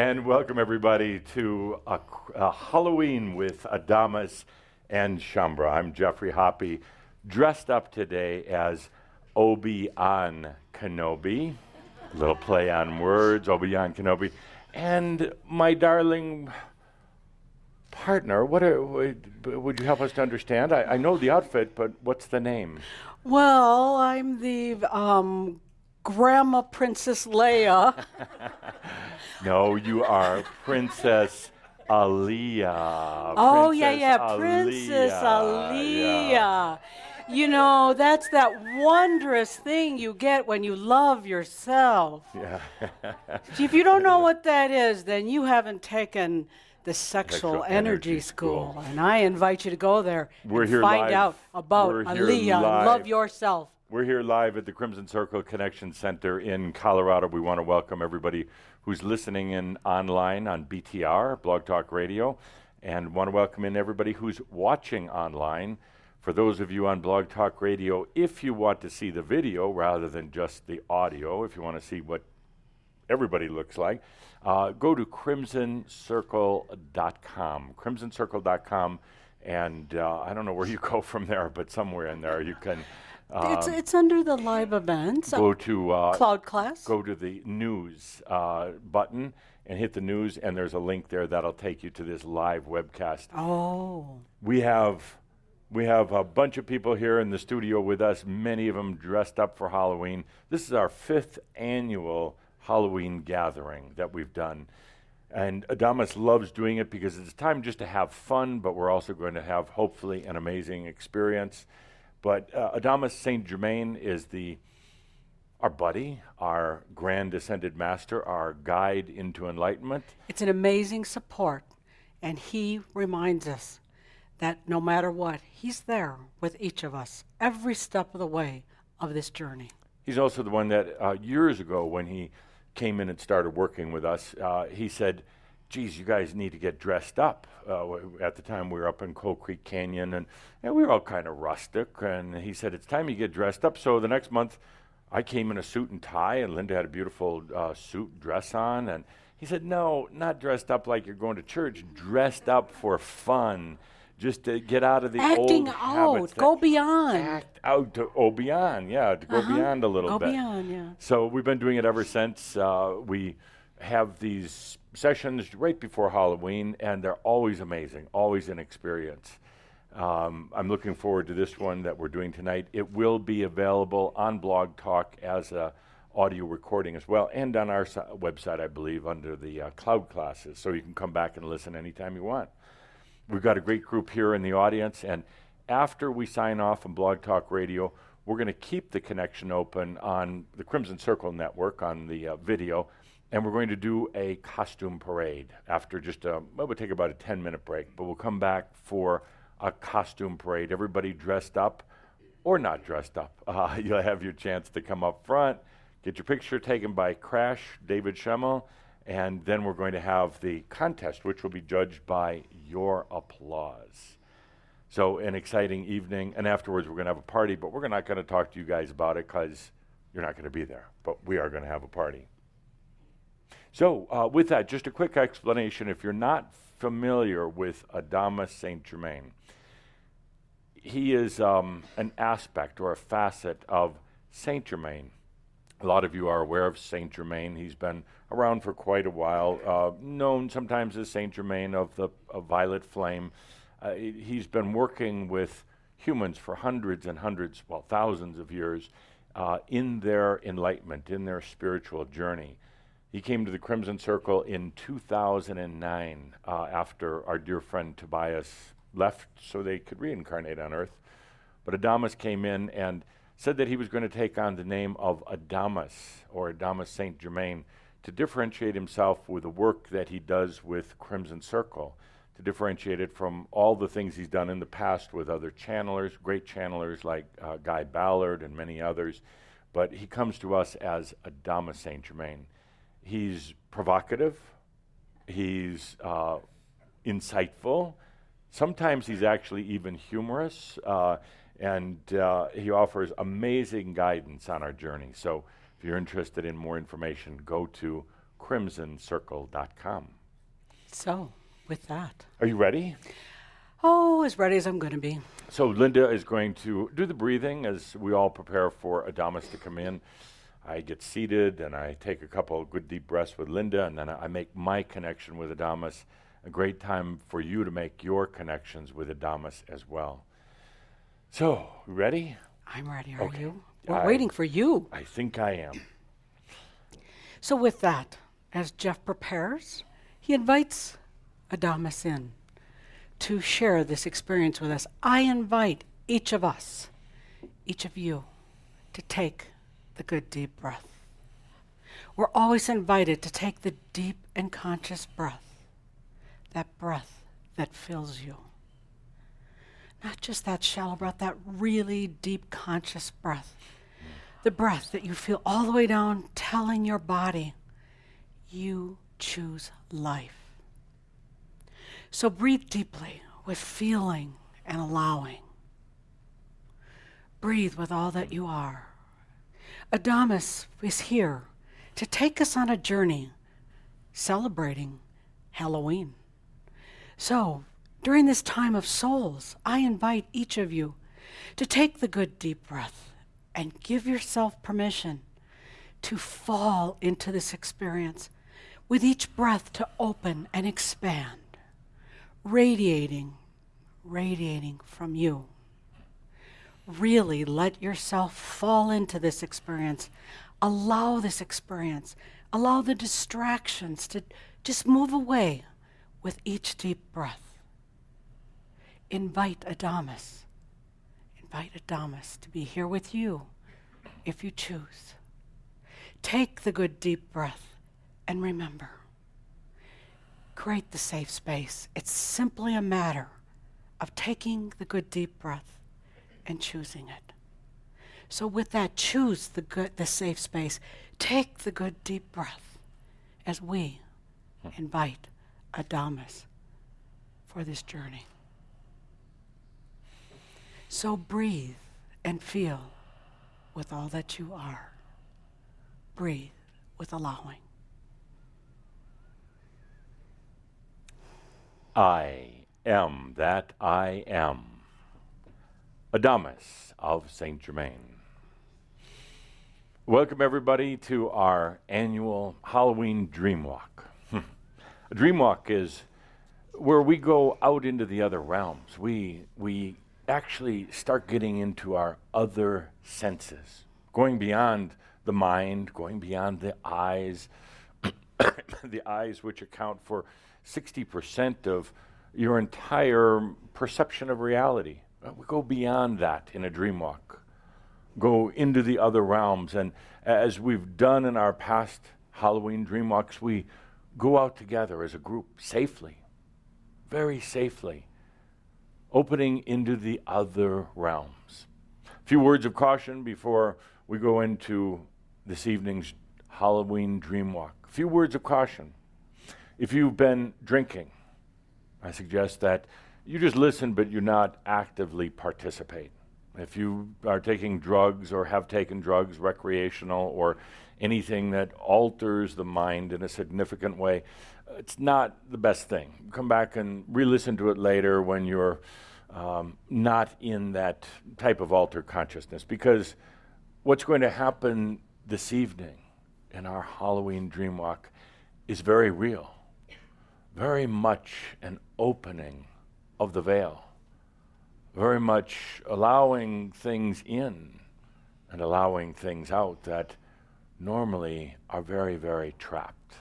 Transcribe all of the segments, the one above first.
And welcome everybody to a Halloween with Adamus and Shambra. I'm Jeffrey Hoppy, dressed up today as Obi-Wan Kenobi. A little play on words, Obi-Wan Kenobi. And my darling partner, would you help us to understand? I know the outfit, but what's the name? Well, I'm the Grandma Princess Leia. No, you are Princess Aliyah. Princess Aliyah. Yeah. You know, that's that wondrous thing you get when you love yourself. Yeah. See, if you don't know what that is, then you haven't taken the sexual energy school. And I invite you to go there and find out about Aliyah and love yourself. We're here live at the Crimson Circle Connection Center in Colorado. We want to welcome everybody who's listening in online on BTR, Blog Talk Radio, and want to welcome in everybody who's watching online. For those of you on Blog Talk Radio, if you want to see the video rather than just the audio, if you want to see what everybody looks like, go to crimsoncircle.com, crimsoncircle.com, and I don't know where you go from there, but somewhere in there you can... It's under the live events. Go to Cloud Class. Go to the news button and hit the news, and there's a link there that'll take you to this live webcast. Oh. We have a bunch of people here in the studio with us, many of them dressed up for Halloween. This is our 5th annual Halloween gathering that we've done. And Adamus loves doing it because it's time just to have fun, but we're also going to have, hopefully, an amazing experience. But Adamus St. Germain is our buddy, our grand ascended master, our guide into enlightenment. It's an amazing support, and he reminds us that no matter what, he's there with each of us every step of the way of this journey. He's also the one that years ago when he came in and started working with us, he said, geez, you guys need to get dressed up. At the time we were up in Coal Creek Canyon, and we were all kind of rustic, and he said, it's time you get dressed up. So the next month, I came in a suit and tie, and Linda had a beautiful suit dress on, and he said, no, not dressed up like you're going to church, dressed up for fun, just to get out of the Acting old out, habits. go beyond. Act out, to go beyond, yeah, to go beyond a little bit. Go beyond, yeah. So we've been doing it ever since. We have these sessions right before Halloween, and they're always amazing, always an experience. I'm looking forward to this one that we're doing tonight. It will be available on Blog Talk as a audio recording as well, and on our website, I believe, under the cloud classes, so you can come back and listen anytime you want. We've got a great group here in the audience, and after we sign off on Blog Talk Radio, we're going to keep the connection open on the Crimson Circle Network on the video, and we're going to do a costume parade after we'll take about a 10-minute break, but we'll come back for a costume parade. Everybody dressed up or not dressed up. You'll have your chance to come up front, get your picture taken by Crash, David Schemmel, and then we're going to have the contest, which will be judged by your applause. So an exciting evening, and afterwards we're going to have a party, but we're not going to talk to you guys about it because you're not going to be there, but we are going to have a party. So with that, just a quick explanation. If you're not familiar with Adamus St. Germain, he is an aspect or a facet of St. Germain. A lot of you are aware of St. Germain. He's been around for quite a while, known sometimes as St. Germain of the Violet Flame. He's been working with humans for hundreds and hundreds, well, thousands of years in their enlightenment, in their spiritual journey. He came to the Crimson Circle in 2009 after our dear friend Tobias left so they could reincarnate on Earth. But Adamus came in and said that he was going to take on the name of Adamus, or Adamus St. Germain, to differentiate himself with the work that he does with Crimson Circle, to differentiate it from all the things he's done in the past with other channelers, great channelers like Guy Ballard and many others. But he comes to us as Adamus St. Germain. He's provocative, he's insightful, sometimes he's actually even humorous, and he offers amazing guidance on our journey. So if you're interested in more information, go to crimsoncircle.com. So, with that. Are you ready? Oh, as ready as I'm going to be. So Linda is going to do the breathing as we all prepare for Adamus to come in. I get seated and I take a couple of good deep breaths with Linda, and then I make my connection with Adamus. A great time for you to make your connections with Adamus as well. So, you ready? I'm ready. Are you? We're waiting for you. I think I am. So with that, as Jeff prepares, he invites Adamus in to share this experience with us. I invite each of us, each of you, to take the good deep breath. We're always invited to take the deep and conscious breath, that breath that fills you. Not just that shallow breath, that really deep conscious breath. The breath that you feel all the way down, telling your body, you choose life. So breathe deeply with feeling and allowing. Breathe with all that you are. Adamus is here to take us on a journey celebrating Halloween. So, during this time of souls, I invite each of you to take the good deep breath and give yourself permission to fall into this experience with each breath to open and expand, radiating from you. Really let yourself fall into this experience. Allow this experience. Allow the distractions to just move away with each deep breath. Invite Adamus to be here with you if you choose. Take the good deep breath and remember, create the safe space. It's simply a matter of taking the good deep breath and choosing it. So with that, choose the safe space. Take the good deep breath as we invite Adamus for this journey. So breathe and feel with all that you are. Breathe with allowing. I am that I am. Adamus of Saint Germain. Welcome everybody to our annual Halloween DreamWalk. A DreamWalk is where we go out into the other realms. We actually start getting into our other senses, going beyond the mind, going beyond the eyes, the eyes which account for 60% of your entire perception of reality. We go beyond that in a DreamWalk, go into the other realms, and as we've done in our past Halloween DreamWalks, we go out together as a group safely, very safely, opening into the other realms. A few words of caution before we go into this evening's Halloween DreamWalk. A few words of caution. If you've been drinking, I suggest that you just listen, but you not actively participate. If you are taking drugs or have taken drugs, recreational, or anything that alters the mind in a significant way, it's not the best thing. Come back and re-listen to it later when you're not in that type of altered consciousness, because what's going to happen this evening in our Halloween DreamWalk is very real, very much an opening of the veil, very much allowing things in and allowing things out that normally are very, very trapped.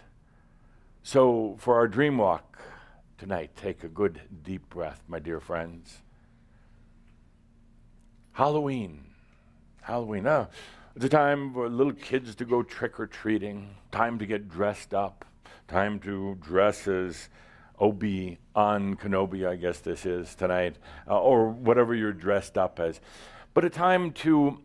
So for our DreamWalk tonight, take a good deep breath, my dear friends. Halloween. It's a time for little kids to go trick-or-treating, time to get dressed up, time to dress as Obi-Wan Kenobi, I guess this is tonight, or whatever you're dressed up as. But a time to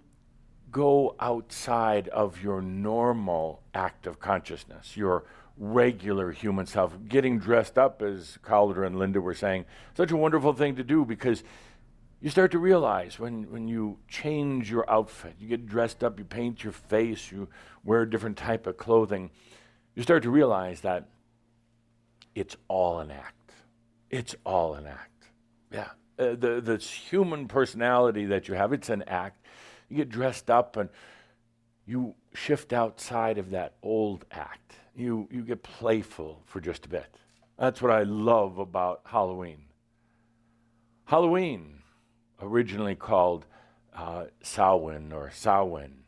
go outside of your normal act of consciousness, your regular human self. Getting dressed up, as Calder and Linda were saying, such a wonderful thing to do, because you start to realize when you change your outfit, you get dressed up, you paint your face, you wear a different type of clothing, you start to realize that it's all an act. It's all an act. Yeah. This human personality that you have, it's an act. You get dressed up and you shift outside of that old act. You get playful for just a bit. That's what I love about Halloween. Halloween, originally called Samhain or Samhain,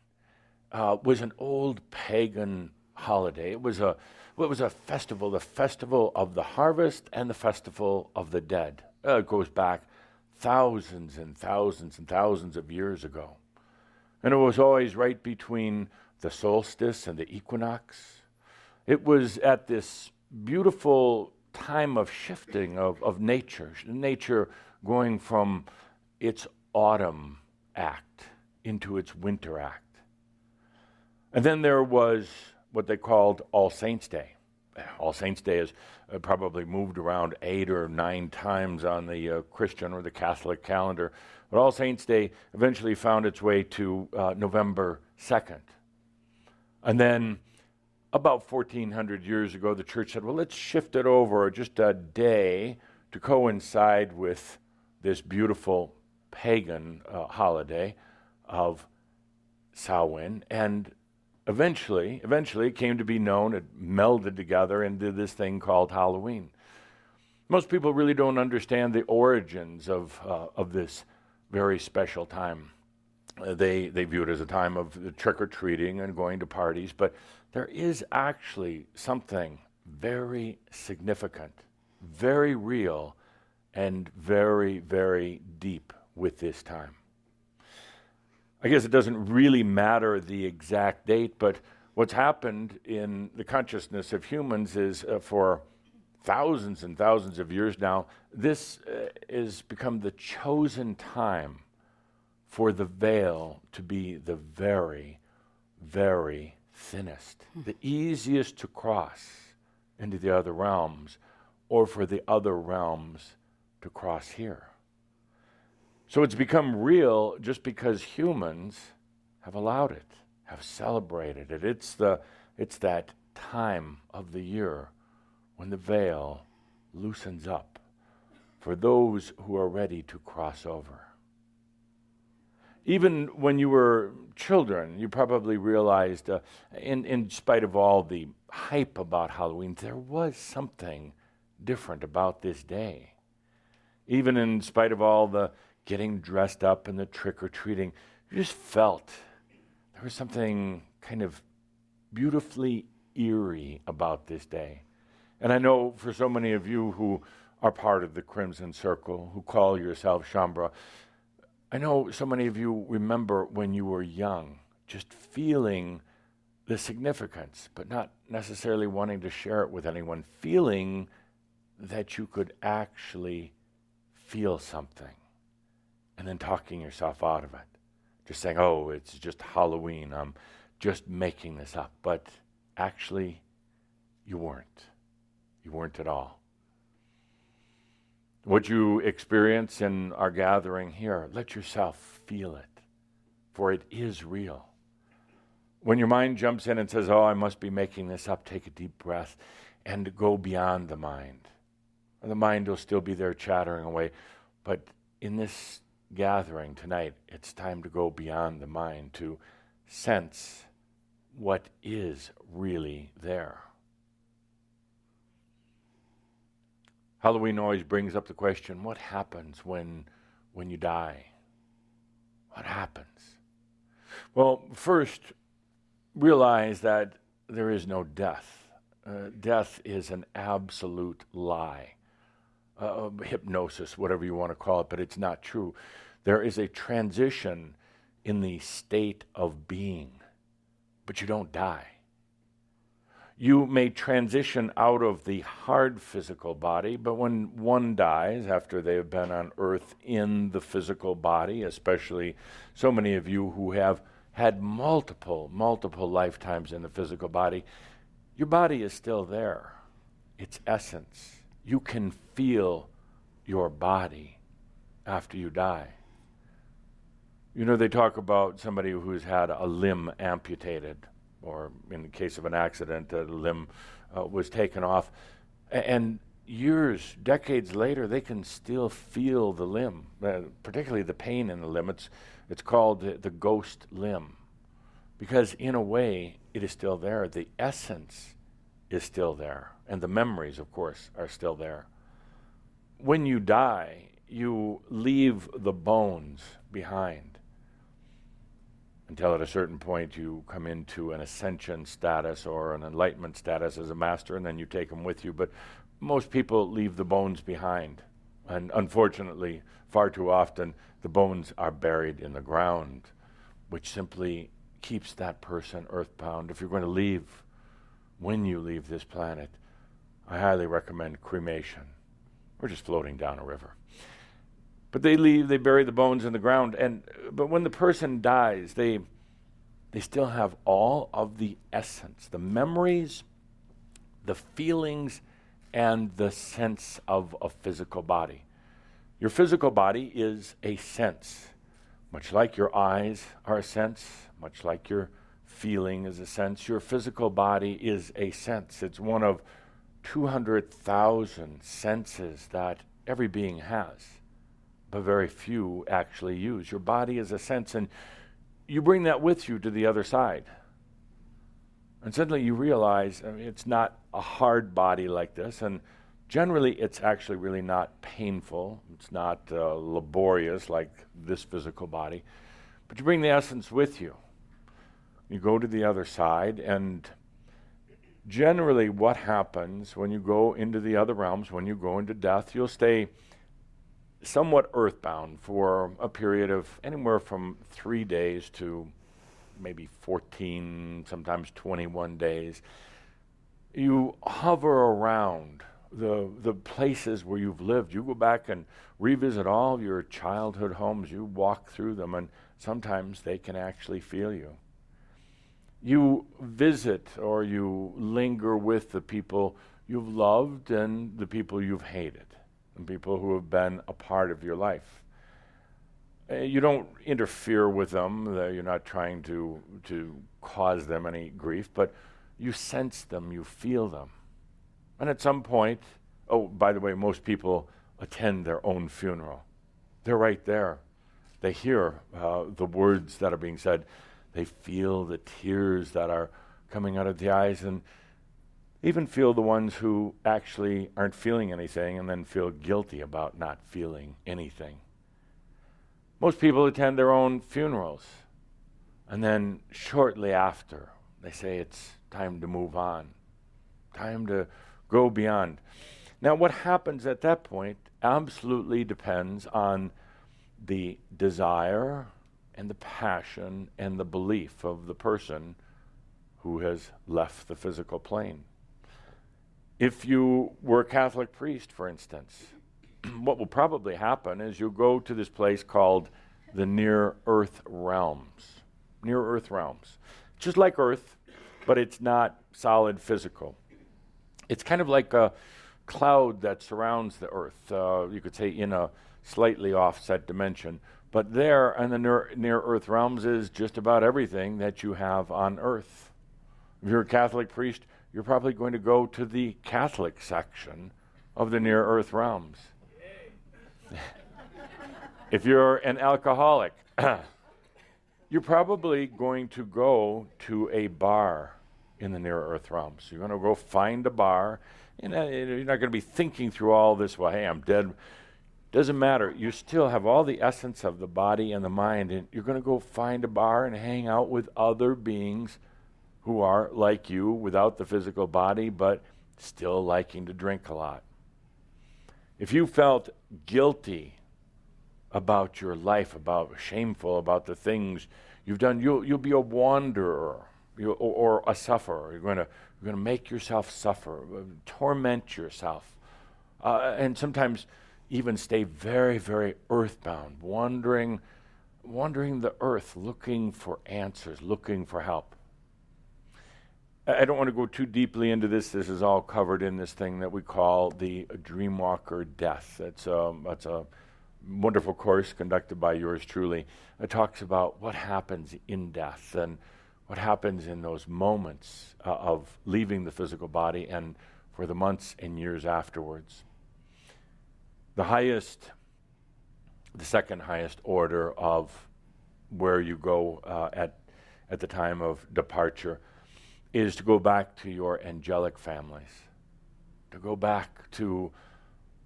was an old pagan holiday. It was a festival, the festival of the harvest and the festival of the dead. It goes back thousands and thousands and thousands of years ago. And it was always right between the solstice and the equinox. It was at this beautiful time of shifting of nature going from its autumn act into its winter act. And then there was what they called All Saints' Day. All Saints' Day is probably moved around 8 or 9 times on the Christian or the Catholic calendar. But All Saints' Day eventually found its way to November 2nd. And then about 1,400 years ago, the church said, well, let's shift it over just a day to coincide with this beautiful pagan holiday of Samhain. And eventually it came to be known, it melded together into this thing called Halloween. Most people really don't understand the origins of this very special time. They view it as a time of trick-or-treating and going to parties, but there is actually something very significant, very real, and very, very deep with this time. I guess it doesn't really matter the exact date, but what's happened in the consciousness of humans is for thousands and thousands of years now, this has become the chosen time for the veil to be the very, very thinnest, the easiest to cross into the other realms, or for the other realms to cross here. So it's become real just because humans have allowed it, have celebrated it. It's that time of the year when the veil loosens up for those who are ready to cross over. Even when you were children, you probably realized, in spite of all the hype about Halloween, there was something different about this day. Even in spite of all the getting dressed up and the trick-or-treating, you just felt there was something kind of beautifully eerie about this day. And I know for so many of you who are part of the Crimson Circle, who call yourselves Shaumbra, I know so many of you remember when you were young, just feeling the significance, but not necessarily wanting to share it with anyone, feeling that you could actually feel something, and then talking yourself out of it. Just saying, oh, it's just Halloween, I'm just making this up. But actually, you weren't. You weren't at all. What you experience in our gathering here, let yourself feel it, for it is real. When your mind jumps in and says, oh, I must be making this up, take a deep breath and go beyond the mind. The mind will still be there chattering away, but in this gathering tonight, it's time to go beyond the mind to sense what is really there. Halloween always brings up the question, what happens when you die? What happens? Well, first, realize that there is no death. Death is an absolute lie. Hypnosis, whatever you want to call it, but it's not true. There is a transition in the state of being, but you don't die. You may transition out of the hard physical body, but when one dies after they have been on earth in the physical body, especially so many of you who have had multiple lifetimes in the physical body, your body is still there. Its essence. You can feel your body after you die. You know, they talk about somebody who's had a limb amputated. or in the case of an accident, a limb was taken off. And years, decades later, they can still feel the limb, particularly the pain in the limb. It's called the ghost limb, because in a way, it is still there. The essence is still there, and the memories, of course, are still there. When you die, you leave the bones behind until at a certain point you come into an ascension status or an enlightenment status as a master, and then you take them with you. But most people leave the bones behind, and unfortunately, far too often, the bones are buried in the ground, which simply keeps that person earthbound. If you're going to leave, when you leave this planet, I highly recommend cremation. We're just floating down a river. But they bury the bones in the ground, but when the person dies, they still have all of the essence, the memories, the feelings, and the sense of a physical body. Your physical body is a sense, much like your eyes are a sense, much like your feeling is a sense. Your physical body is a sense. It's one of 200,000 senses that every being has, but very few actually use. Your body is a sense, and you bring that with you to the other side. And suddenly you realize it's not a hard body like this, and generally it's actually really not painful. It's not laborious like this physical body, but you bring the essence with you. You go to the other side, and generally what happens when you go into the other realms, when you go into death, you'll stay somewhat earthbound for a period of anywhere from 3 days to maybe 14, sometimes 21 days. You hover around the places where you've lived. You go back and revisit all your childhood homes. You walk through them, and sometimes they can actually feel you. You visit or you linger with the people you've loved and the people you've hated, and people who have been a part of your life. You don't interfere with them. You're not trying to cause them any grief, but you sense them, you feel them. And at some point, by the way, most people attend their own funeral. They're right there. They hear the words that are being said. They feel the tears that are coming out of the eyes, and even feel the ones who actually aren't feeling anything and then feel guilty about not feeling anything. Most people attend their own funerals, and then shortly after, they say it's time to move on, time to go beyond. Now, what happens at that point absolutely depends on the desire and the passion and the belief of the person who has left the physical plane. If you were a Catholic priest, for instance, what will probably happen is you'll go to this place called the near-earth realms. Near-earth realms. Just like Earth, but it's not solid physical. It's kind of like a cloud that surrounds the Earth, you could say in a slightly offset dimension. But there in the near-earth realms is just about everything that you have on Earth. If you're a Catholic priest, you're probably going to go to the Catholic section of the near-earth realms. If you're an alcoholic, you're probably going to go to a bar in the near-earth realms. You're going to go find a bar, and you're not going to be thinking through all this, well, hey, I'm dead. Doesn't matter. You still have all the essence of the body and the mind, and you're going to go find a bar and hang out with other beings who are like you without the physical body, but still liking to drink a lot. If you felt guilty about your life, shameful about the things you've done, you'll be a wanderer or a sufferer. You're going to make yourself suffer, torment yourself, and sometimes even stay very, very earthbound, wandering the earth, looking for answers, looking for help. I don't want to go too deeply into this. This is all covered in this thing that we call the DreamWalk or Death. It's a wonderful course conducted by yours truly. It talks about what happens in death and what happens in those moments of leaving the physical body and for the months and years afterwards. The second highest order of where you go at the time of departure is to go back to your angelic families, to go back to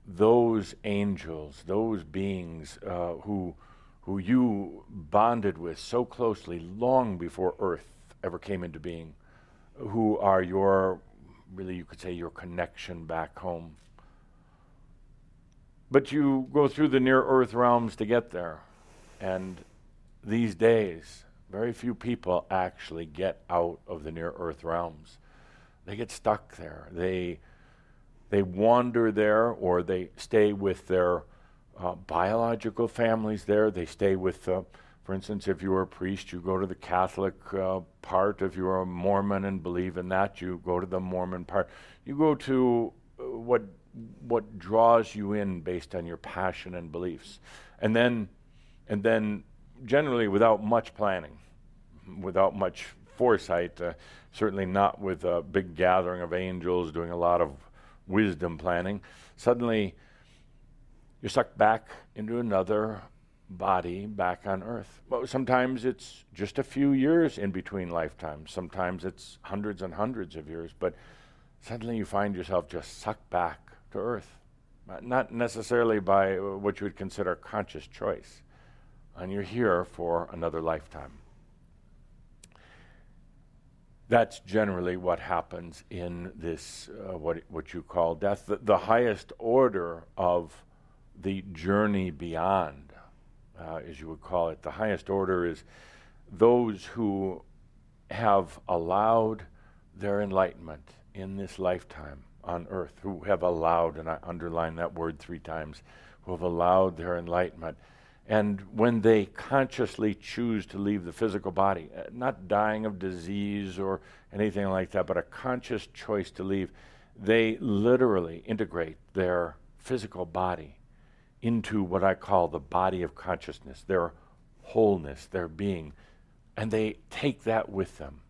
those angels, those beings who you bonded with so closely long before Earth ever came into being, who are your, really you could say, your connection back home. But you go through the near-Earth realms to get there, and these days, very few people actually get out of the near-Earth realms. They get stuck there. They wander there, or they stay with their biological families there. They stay with, for instance, if you were a priest, you go to the Catholic part. If you are a Mormon and believe in that, you go to the Mormon part. You go to what draws you in based on your passion and beliefs. And then generally without much planning, without much foresight, certainly not with a big gathering of angels doing a lot of wisdom planning, suddenly you're sucked back into another body back on Earth. Well, sometimes it's just a few years in between lifetimes. Sometimes it's hundreds and hundreds of years, but suddenly you find yourself just sucked back to Earth. Not necessarily by what you would consider conscious choice. And you're here for another lifetime. That's generally what happens in this, what you call death. The highest order of the journey beyond, as you would call it, the highest order is those who have allowed their enlightenment in this lifetime on Earth, who have allowed, and I underline that word 3 times, who have allowed their enlightenment. And when they consciously choose to leave the physical body, not dying of disease or anything like that, but a conscious choice to leave, they literally integrate their physical body into what I call the body of consciousness, their wholeness, their being, and they take that with them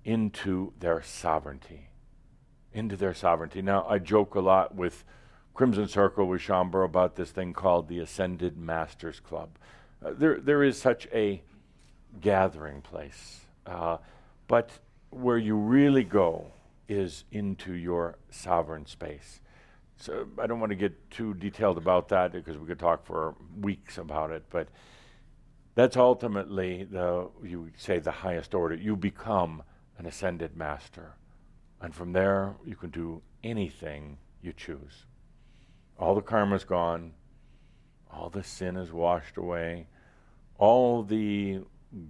into their sovereignty. Now, I joke a lot with Crimson Circle, with Schomburg, about this thing called the Ascended Masters Club. There is such a gathering place, but where you really go is into your sovereign space. So I don't want to get too detailed about that because we could talk for weeks about it, but that's ultimately you would say the highest order. You become an ascended master, and from there you can do anything you choose. All the karma's gone, all the sin is washed away, all the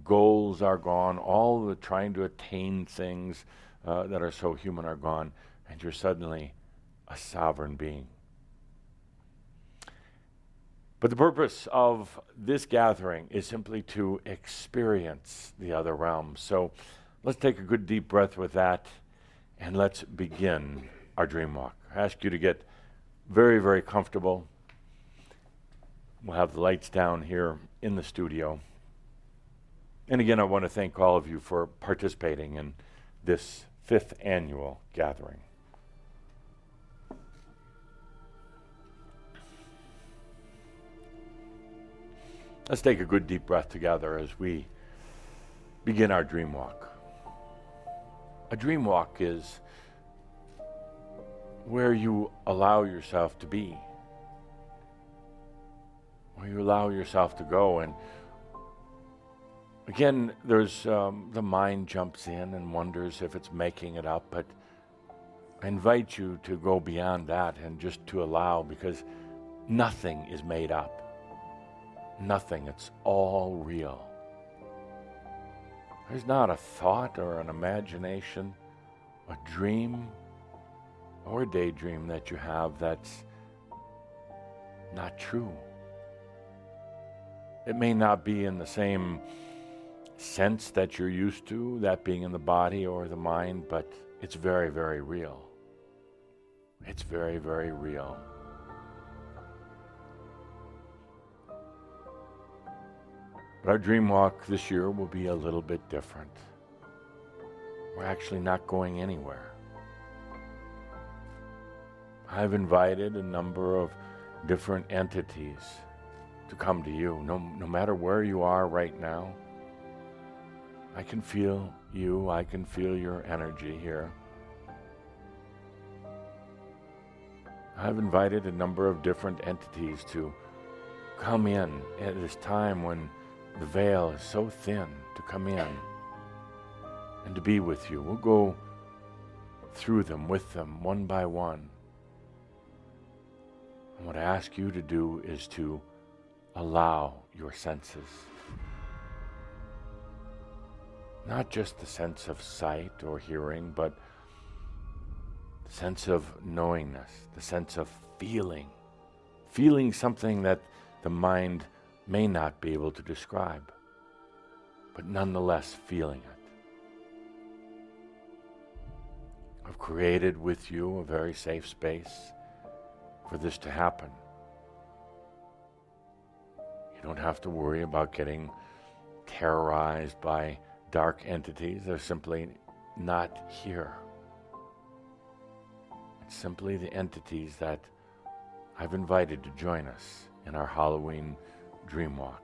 goals are gone, all the trying to attain things that are so human are gone, and you're suddenly a sovereign being. But the purpose of this gathering is simply to experience the other realms. So let's take a good deep breath with that, and let's begin our dream walk. I ask you to get very, very comfortable. We'll have the lights down here in the studio. And again, I want to thank all of you for participating in this 5th annual gathering. Let's take a good deep breath together as we begin our dream walk. A dream walk is where you allow yourself to be, where you allow yourself to go. And again, there's the mind jumps in and wonders if it's making it up, but I invite you to go beyond that and just to allow, because nothing is made up. Nothing. It's all real. There's not a thought or an imagination, a dream or a daydream that you have that's not true. It may not be in the same sense that you're used to, that being in the body or the mind, but it's very, very real. It's very, very real. But our dream walk this year will be a little bit different. we're actually not going anywhere. I've invited a number of different entities to come to you. No matter where you are right now, I can feel you, I can feel your energy here. I've invited a number of different entities to come in at this time when the veil is so thin, to come in and to be with you. We'll go through them, with them, one by one. And what I ask you to do is to allow your senses. Not just the sense of sight or hearing, but the sense of knowingness, the sense of feeling. Feeling something that the mind may not be able to describe, but nonetheless feeling it. I've created with you a very safe space for this to happen. You don't have to worry about getting terrorized by dark entities. They're simply not here. It's simply the entities that I've invited to join us in our Halloween DreamWalk.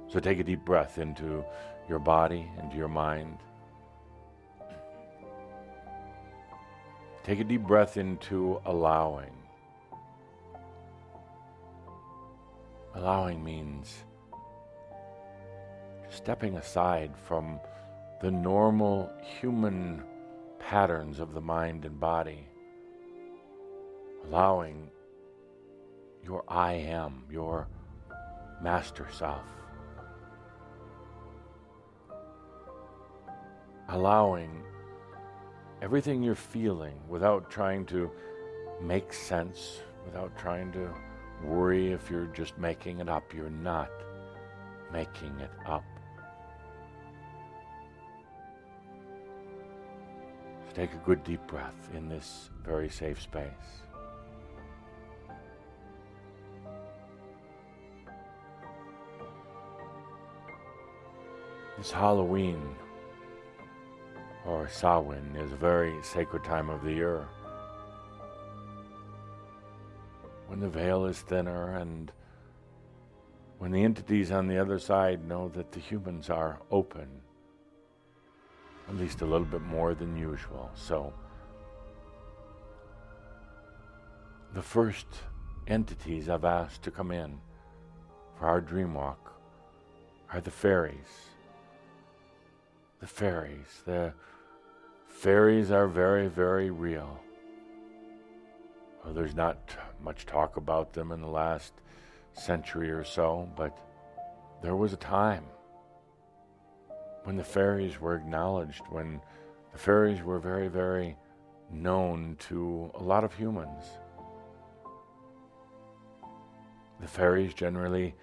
So take a deep breath into your body, into your mind. Take a deep breath into allowing. Allowing means stepping aside from the normal human patterns of the mind and body. Allowing your I am, your master self. Allowing everything you're feeling without trying to make sense, without trying to worry if you're just making it up. You're not making it up. So take a good deep breath in this very safe space. This Halloween, or Samhain, is a very sacred time of the year, when the veil is thinner and when the entities on the other side know that the humans are open, at least a little bit more than usual. So the first entities I've asked to come in for our DreamWalk are the fairies. The fairies. The fairies are very, very real. Well, there's not much talk about them in the last century or so, but there was a time when the fairies were acknowledged, when the fairies were very, very known to a lot of humans. The fairies generally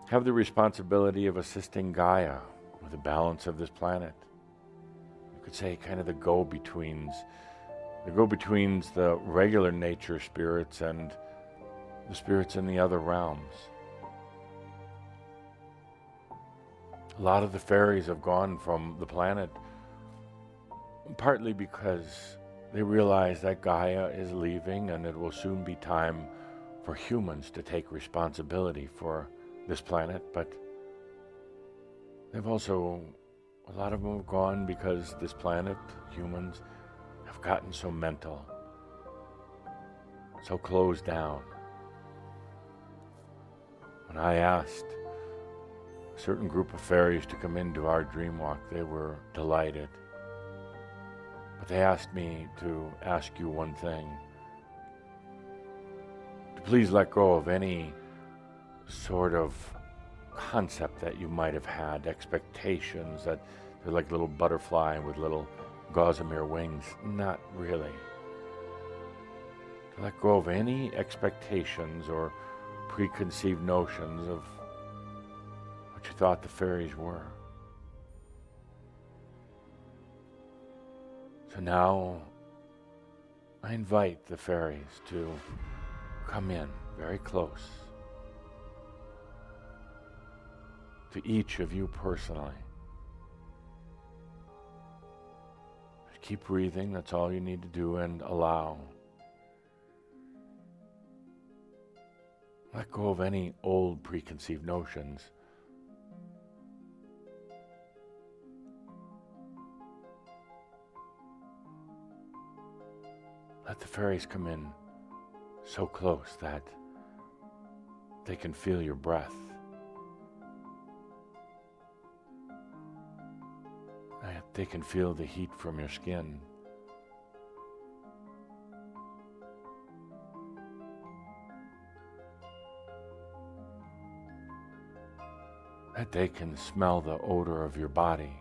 have the responsibility of assisting Gaia with the balance of this planet. You could say kind of the go-betweens the regular nature spirits and the spirits in the other realms. A lot of the fairies have gone from the planet partly because they realize that Gaia is leaving and it will soon be time for humans to take responsibility for this planet, but they've also, a lot of them have gone because this planet, humans, have gotten so mental, so closed down. When I asked a certain group of fairies to come into our DreamWalk, they were delighted. But they asked me to ask you one thing, to please let go of any sort of concept that you might have had, expectations that they're like a little butterfly with little gossamer wings. Not really. To let go of any expectations or preconceived notions of what you thought the fairies were. So now I invite the fairies to come in very close to each of you personally. Keep breathing, that's all you need to do, and allow. Let go of any old preconceived notions. Let the fairies come in so close that they can feel your breath. That they can feel the heat from your skin. That they can smell the odor of your body.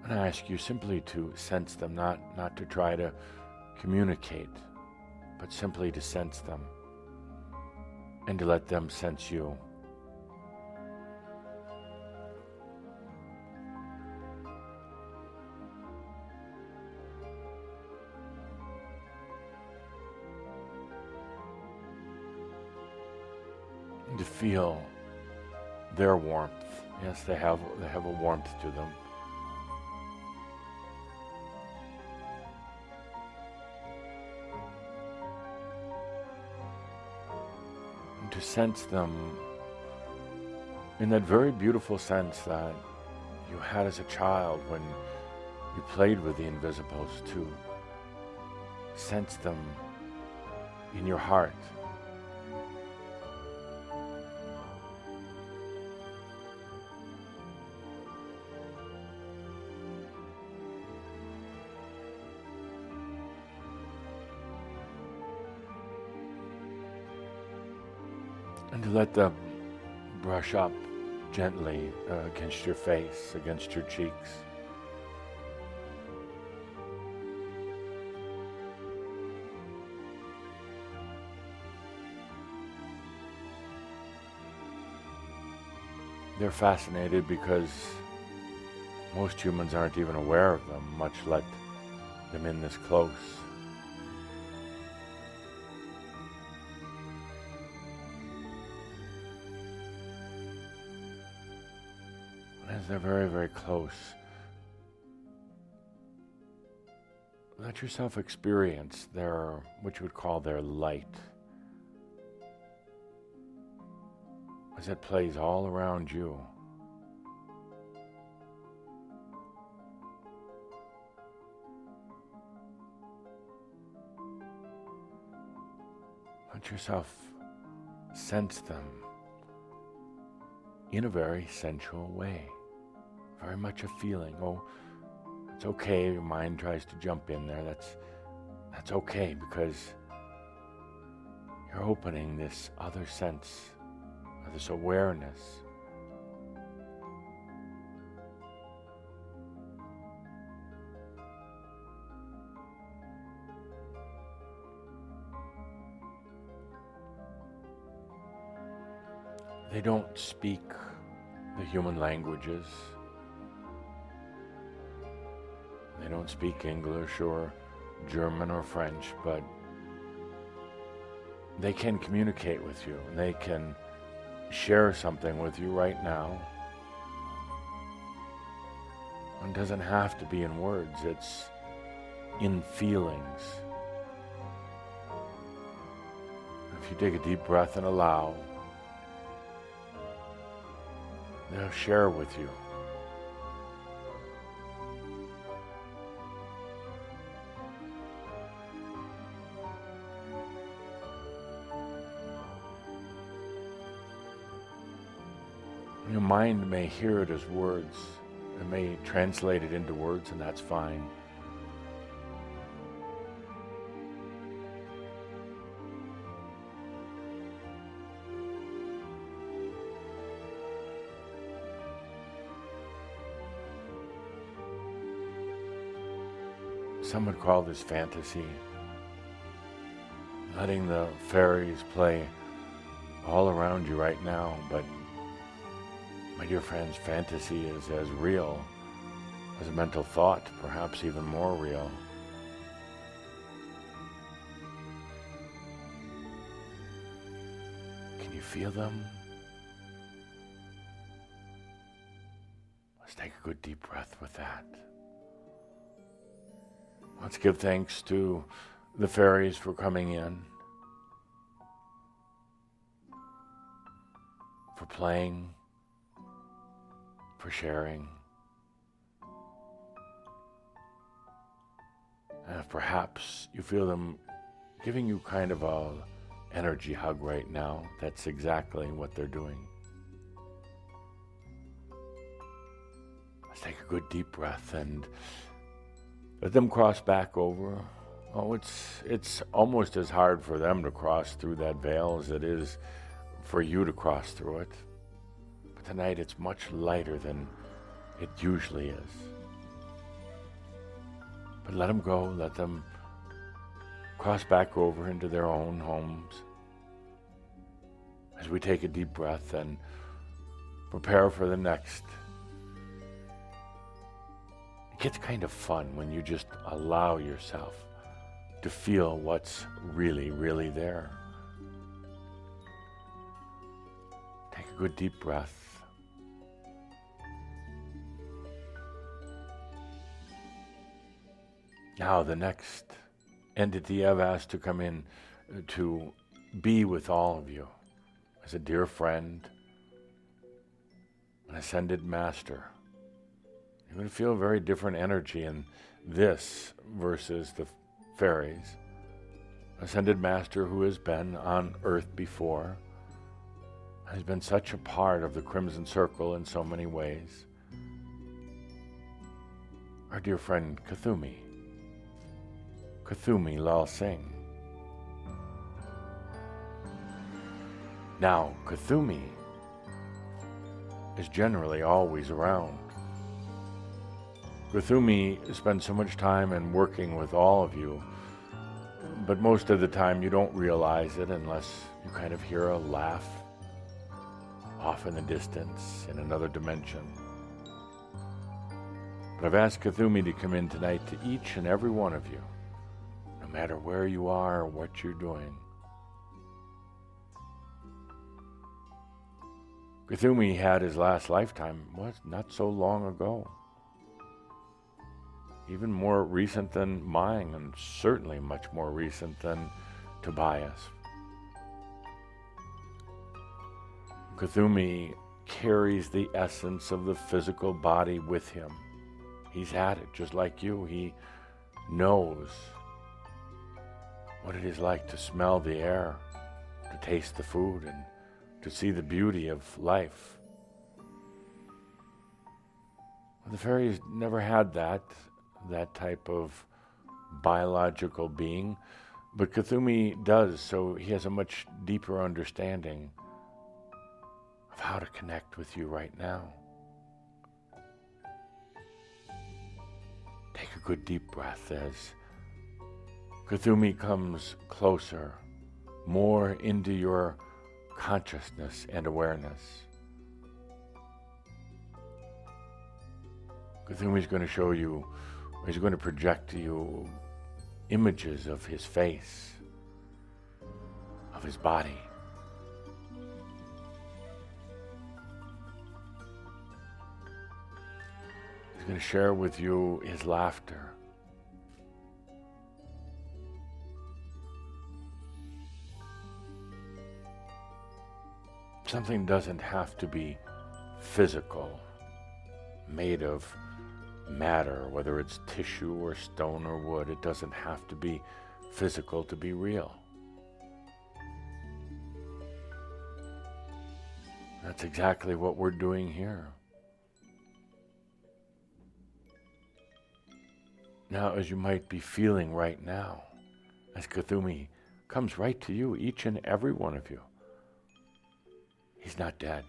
And I ask you simply to sense them, not to try to communicate, but simply to sense them and to let them sense you. And to feel their warmth. Yes, they have a warmth to them. To sense them in that very beautiful sense that you had as a child when you played with the invisibles, to sense them in your heart. And to let them brush up gently against your face, against your cheeks. They're fascinated because most humans aren't even aware of them, much let them in this close. As they're very, very close, let yourself experience their, what you would call their light, as it plays all around you. Let yourself sense them in a very sensual way. Very much a feeling. Oh, it's okay. Your mind tries to jump in there. That's okay, because you're opening this other sense, this awareness. They don't speak the human languages. They don't speak English or German or French, but they can communicate with you. They can share something with you right now. It doesn't have to be in words, it's in feelings. If you take a deep breath and allow, they'll share with you. Your mind may hear it as words. It may translate it into words, and that's fine. Some would call this fantasy. Letting the fairies play all around you right now, but my dear friends, fantasy is as real as a mental thought, perhaps even more real. Can you feel them? take a good deep breath with that. Let's give thanks to the fairies for coming in, for playing, for sharing. And if perhaps you feel them giving you kind of a energy hug right now, that's exactly what they're doing. Let's take a good deep breath and let them cross back over. Oh, it's almost as hard for them to cross through that veil as it is for you to cross through it. But tonight it's much lighter than it usually is. But let them go, let them cross back over into their own homes. As we take a deep breath and prepare for the next. It gets kind of fun when you just allow yourself to feel what's really, really there. Take a good deep breath. Now the next entity I've asked to come in to be with all of you as a dear friend, an ascended master. You're going to feel a very different energy in this versus the fairies. Ascended master who has been on earth before, has been such a part of the Crimson Circle in so many ways. Our dear friend Kuthumi Lal Singh. Now, Kuthumi is generally always around. Kuthumi spends so much time in working with all of you, but most of the time you don't realize it unless you kind of hear a laugh off in the distance in another dimension. But I've asked Kuthumi to come in tonight to each and every one of you, no matter where you are or what you're doing. Kuthumi had his last lifetime not so long ago. Even more recent than mine, and certainly much more recent than Tobias. Kuthumi carries the essence of the physical body with him. He's had it just like you. He knows what it is like to smell the air, to taste the food, and to see the beauty of life. The fairies never had that type of biological being, but Kuthumi does, so he has a much deeper understanding of how to connect with you right now. Take a good deep breath as Kuthumi comes closer, more into your consciousness and awareness. Kuthumi's going to show you, he's going to project to you images of his face, of his body. He's going to share with you his laughter. Something doesn't have to be physical, made of matter, whether it's tissue or stone or wood. It doesn't have to be physical to be real. That's exactly what we're doing here. Now, as you might be feeling right now, as Kuthumi comes right to you, each and every one of you, he's not dead.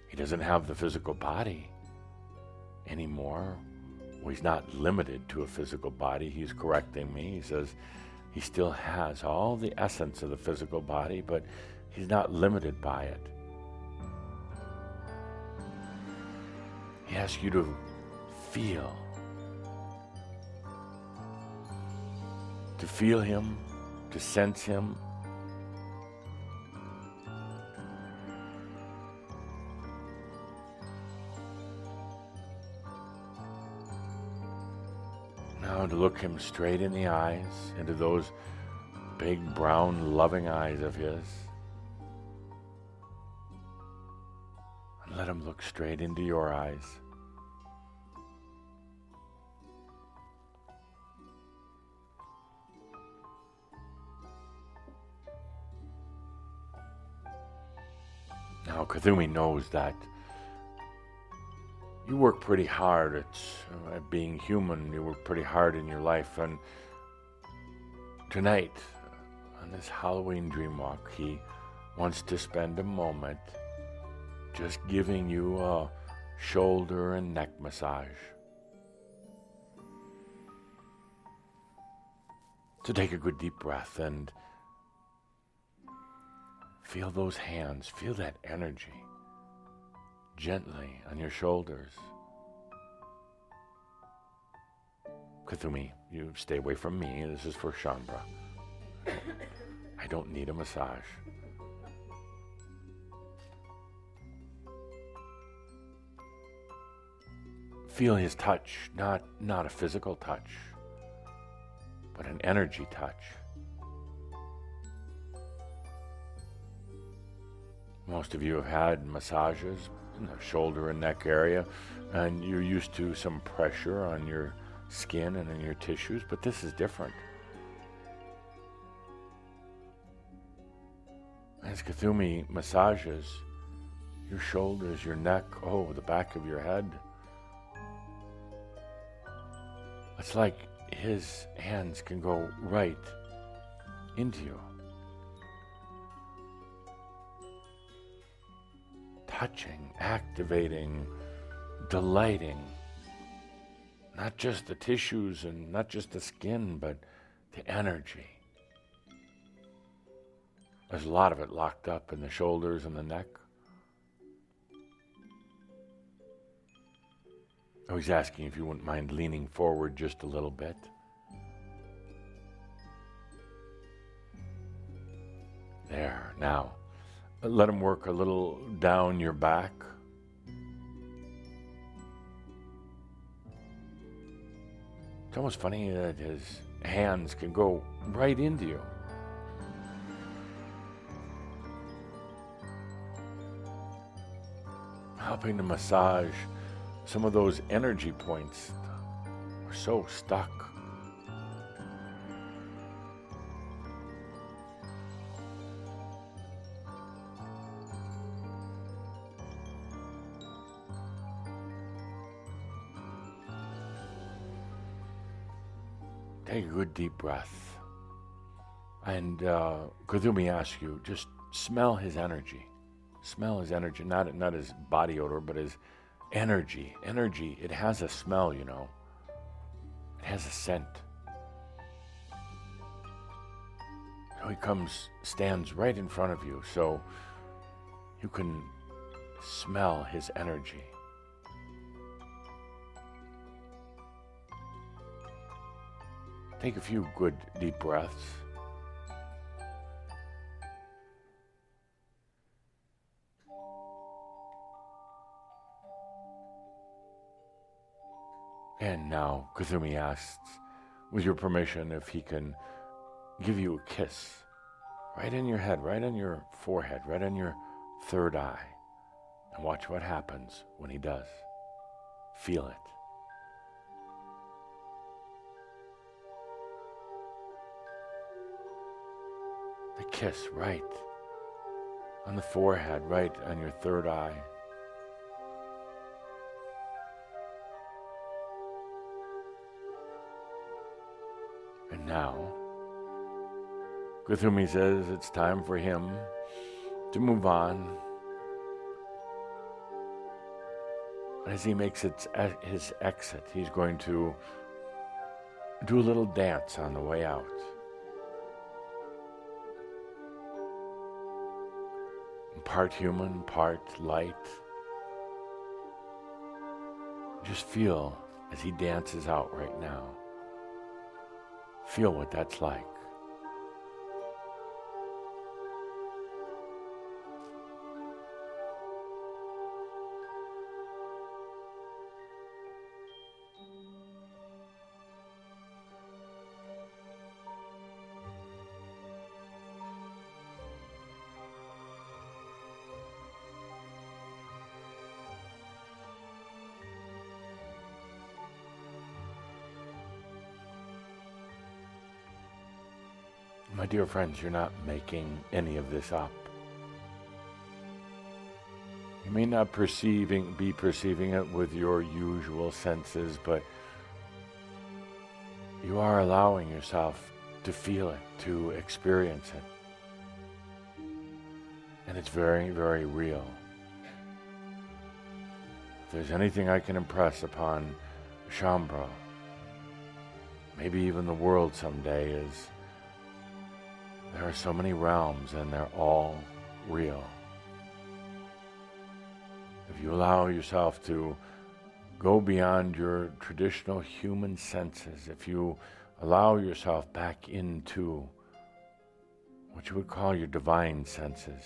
He doesn't have the physical body anymore. Well, he's not limited to a physical body. He's correcting me. He says he still has all the essence of the physical body, but he's not limited by it. He asks you to feel him, to sense him, Now to look him straight in the eyes, into those big, brown, loving eyes of his. And let him look straight into your eyes. Now, Kuthumi knows that you work pretty hard at being human. You work pretty hard in your life. And tonight, on this Halloween DreamWalk, he wants to spend a moment just giving you a shoulder and neck massage. So take a good deep breath and feel those hands, feel that energy gently on your shoulders. Kuthumi, you stay away from me. This is for Chandra. I don't need a massage. Feel his touch, not a physical touch, but an energy touch. Most of you have had massages in the shoulder and neck area, and you're used to some pressure on your skin and in your tissues, but this is different. As Kuthumi massages your shoulders, your neck, the back of your head, it's like his hands can go right into you. Touching, activating, delighting, not just the tissues and not just the skin, but the energy. There's a lot of it locked up in the shoulders and the neck. I was asking if you wouldn't mind leaning forward just a little bit. There, now. Let him work a little down your back. It's almost funny that his hands can go right into you. Helping to massage some of those energy points that are so stuck. Take a good deep breath. And Kuthumi asks you, just smell his energy. Smell his energy, not his body odor, but his energy. Energy, it has a smell, you know. It has a scent. So he stands right in front of you, so you can smell his energy. Take a few good deep breaths. And now Kuthumi asks, with your permission, if he can give you a kiss right in your head, right on your forehead, right on your third eye. And watch what happens when he does. Feel it. The kiss right on the forehead, right on your third eye. And now, Kuthumi says it's time for him to move on. As he makes his exit, he's going to do a little dance on the way out. Part human, part light. Just feel as he dances out right now. Feel what that's like. My dear friends, you're not making any of this up. You may not be perceiving it with your usual senses, but you are allowing yourself to feel it, to experience it. And it's very, very real. If there's anything I can impress upon Shambhala, maybe even the world someday, is there are so many realms and they're all real. If you allow yourself to go beyond your traditional human senses, if you allow yourself back into what you would call your divine senses,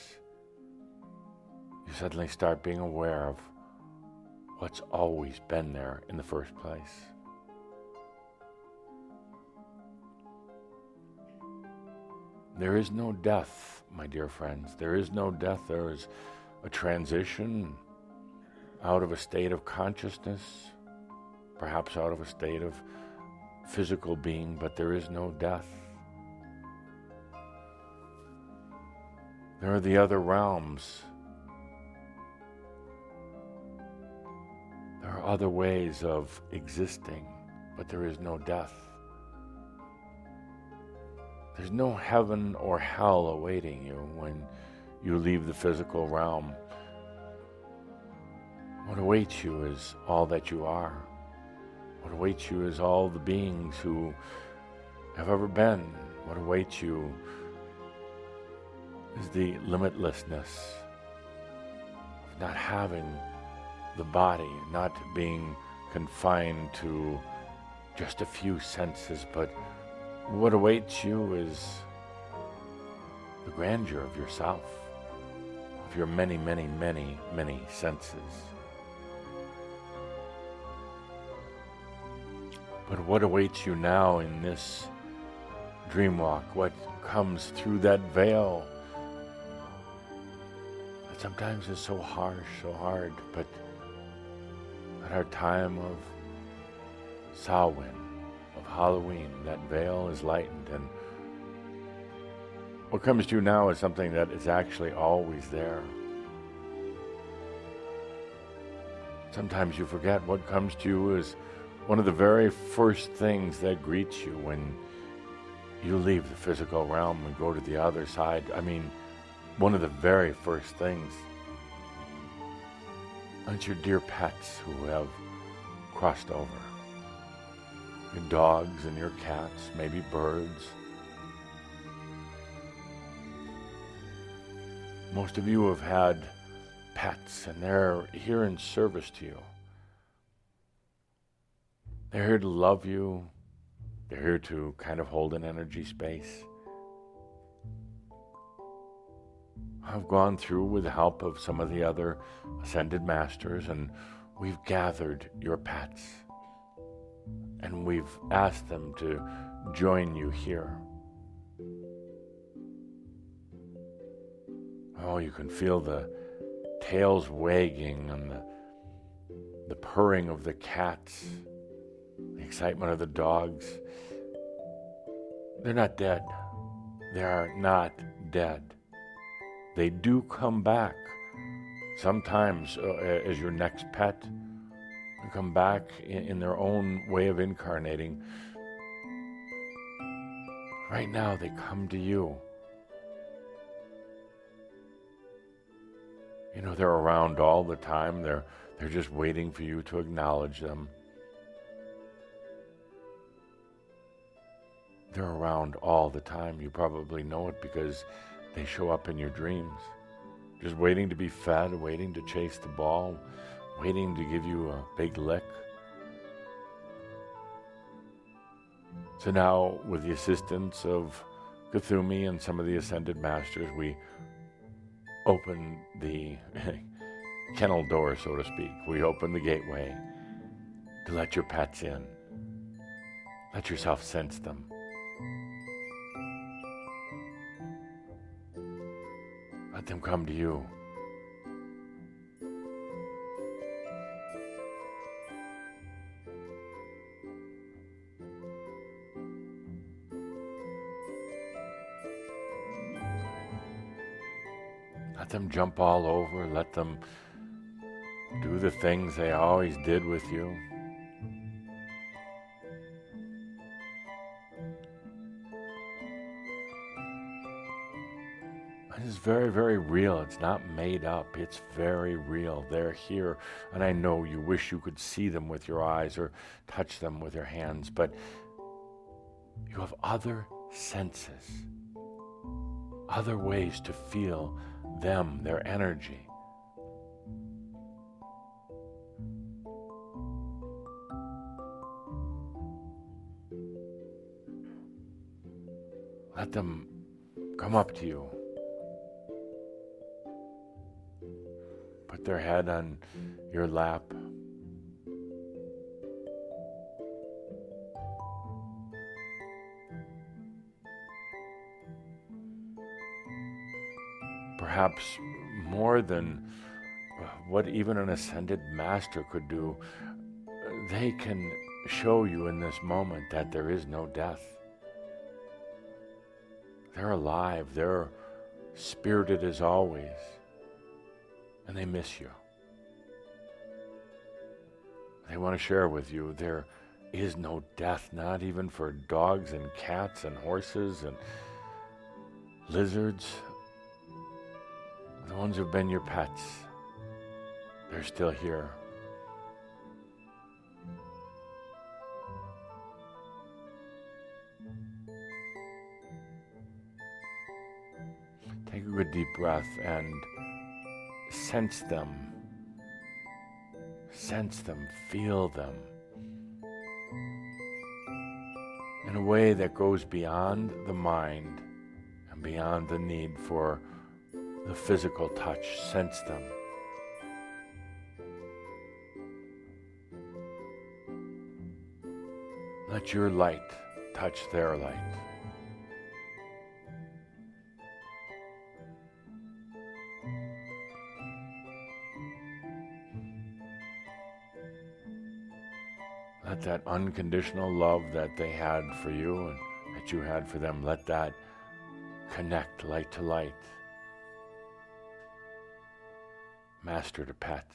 you suddenly start being aware of what's always been there in the first place. There is no death, my dear friends. There is no death. There is a transition out of a state of consciousness, perhaps out of a state of physical being, but there is no death. There are the other realms. There are other ways of existing, but there is no death. There's no heaven or hell awaiting you when you leave the physical realm. What awaits you is all that you are. What awaits you is all the beings who have ever been. What awaits you is the limitlessness of not having the body, not being confined to just a few senses, but what awaits you is the grandeur of yourself, of your many, many, many, many senses. But what awaits you now in this DreamWalk, what comes through that veil that sometimes is so harsh, so hard, but at our time of Samhain, of Halloween, that veil is lightened, and what comes to you now is something that is actually always there. Sometimes you forget what comes to you is one of the very first things that greets you when you leave the physical realm and go to the other side. I mean, one of the very first things. And it's your dear pets who have crossed over. Your dogs and your cats, maybe birds. Most of you have had pets, and they're here in service to you. They're here to love you. They're here to kind of hold an energy space. I've gone through with the help of some of the other ascended masters, and we've gathered your pets. And we've asked them to join you here. Oh, you can feel the tails wagging and the purring of the cats, the excitement of the dogs. They're not dead. They are not dead. They do come back. Sometimes as your next pet, they come back in their own way of incarnating. Right now, they come to you. You know, they're around all the time. They're just waiting for you to acknowledge them. They're around all the time. You probably know it because they show up in your dreams. Just waiting to be fed, waiting to chase the ball, waiting to give you a big lick. So now, with the assistance of Kuthumi and some of the Ascended Masters, we open the kennel door, so to speak. We open the gateway to let your pets in. Let yourself sense them. Let them come to you. Let them jump all over. Let them do the things they always did with you. It's very, very real. It's not made up. It's very real. They're here. And I know you wish you could see them with your eyes or touch them with your hands, but you have other senses, other ways to feel them, their energy. Let them come up to you. Put their head on your lap. Perhaps more than what even an ascended master could do, they can show you in this moment that there is no death. They're alive. They're spirited as always. And they miss you. They want to share with you there is no death, not even for dogs and cats and horses and lizards. The ones who've been your pets, they're still here. Take a good deep breath and sense them, feel them in a way that goes beyond the mind and beyond the need for the physical touch. Sense them. Let your light touch their light. Let that unconditional love that they had for you and that you had for them, let that connect light to light, master to pet.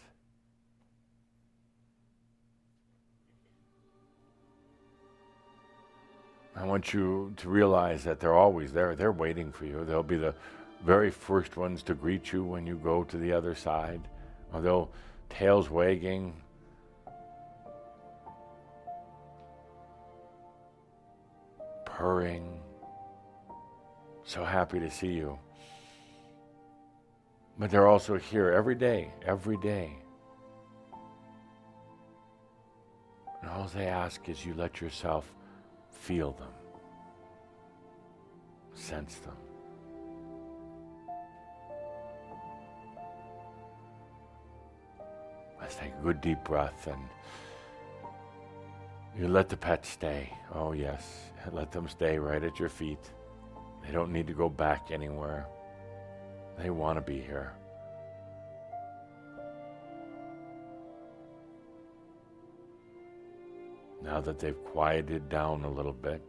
I want you to realize that they're always there. They're waiting for you. They'll be the very first ones to greet you when you go to the other side. Or they'll tails wagging, purring, so happy to see you. But they're also here every day. And all they ask is you let yourself feel them, sense them. Let's take a good deep breath and you let the pet stay. Oh yes, let them stay right at your feet. They don't need to go back anywhere. They want to be here. Now that they've quieted down a little bit,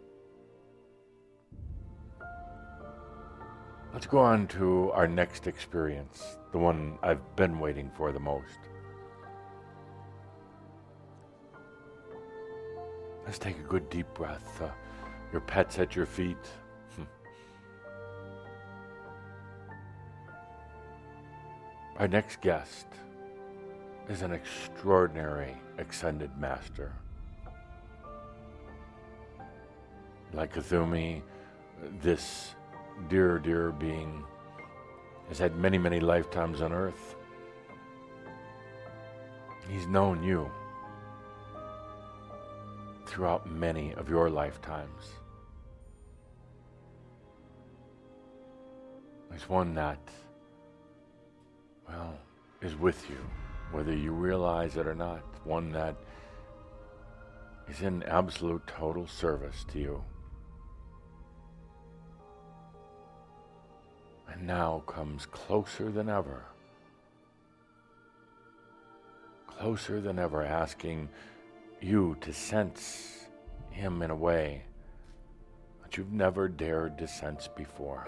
let's go on to our next experience, the one I've been waiting for the most. Let's take a good deep breath. Your pet's at your feet. Our next guest is an extraordinary ascended master. Like Kathumi, this dear, dear being has had many, many lifetimes on earth. He's known you throughout many of your lifetimes. He's one that, well, is with you, whether you realize it or not. One that is in absolute total service to you. And now comes closer than ever, asking you to sense him in a way that you've never dared to sense before.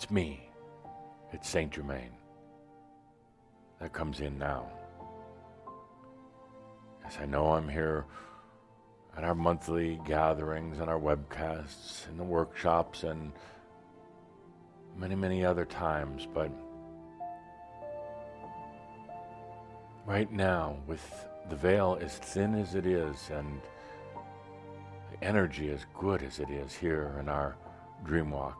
It's me. It's Saint Germain that comes in now. Yes, I know I'm here at our monthly gatherings and our webcasts and the workshops and many, many other times, but right now, with the veil as thin as it is and the energy as good as it is here in our DreamWalk,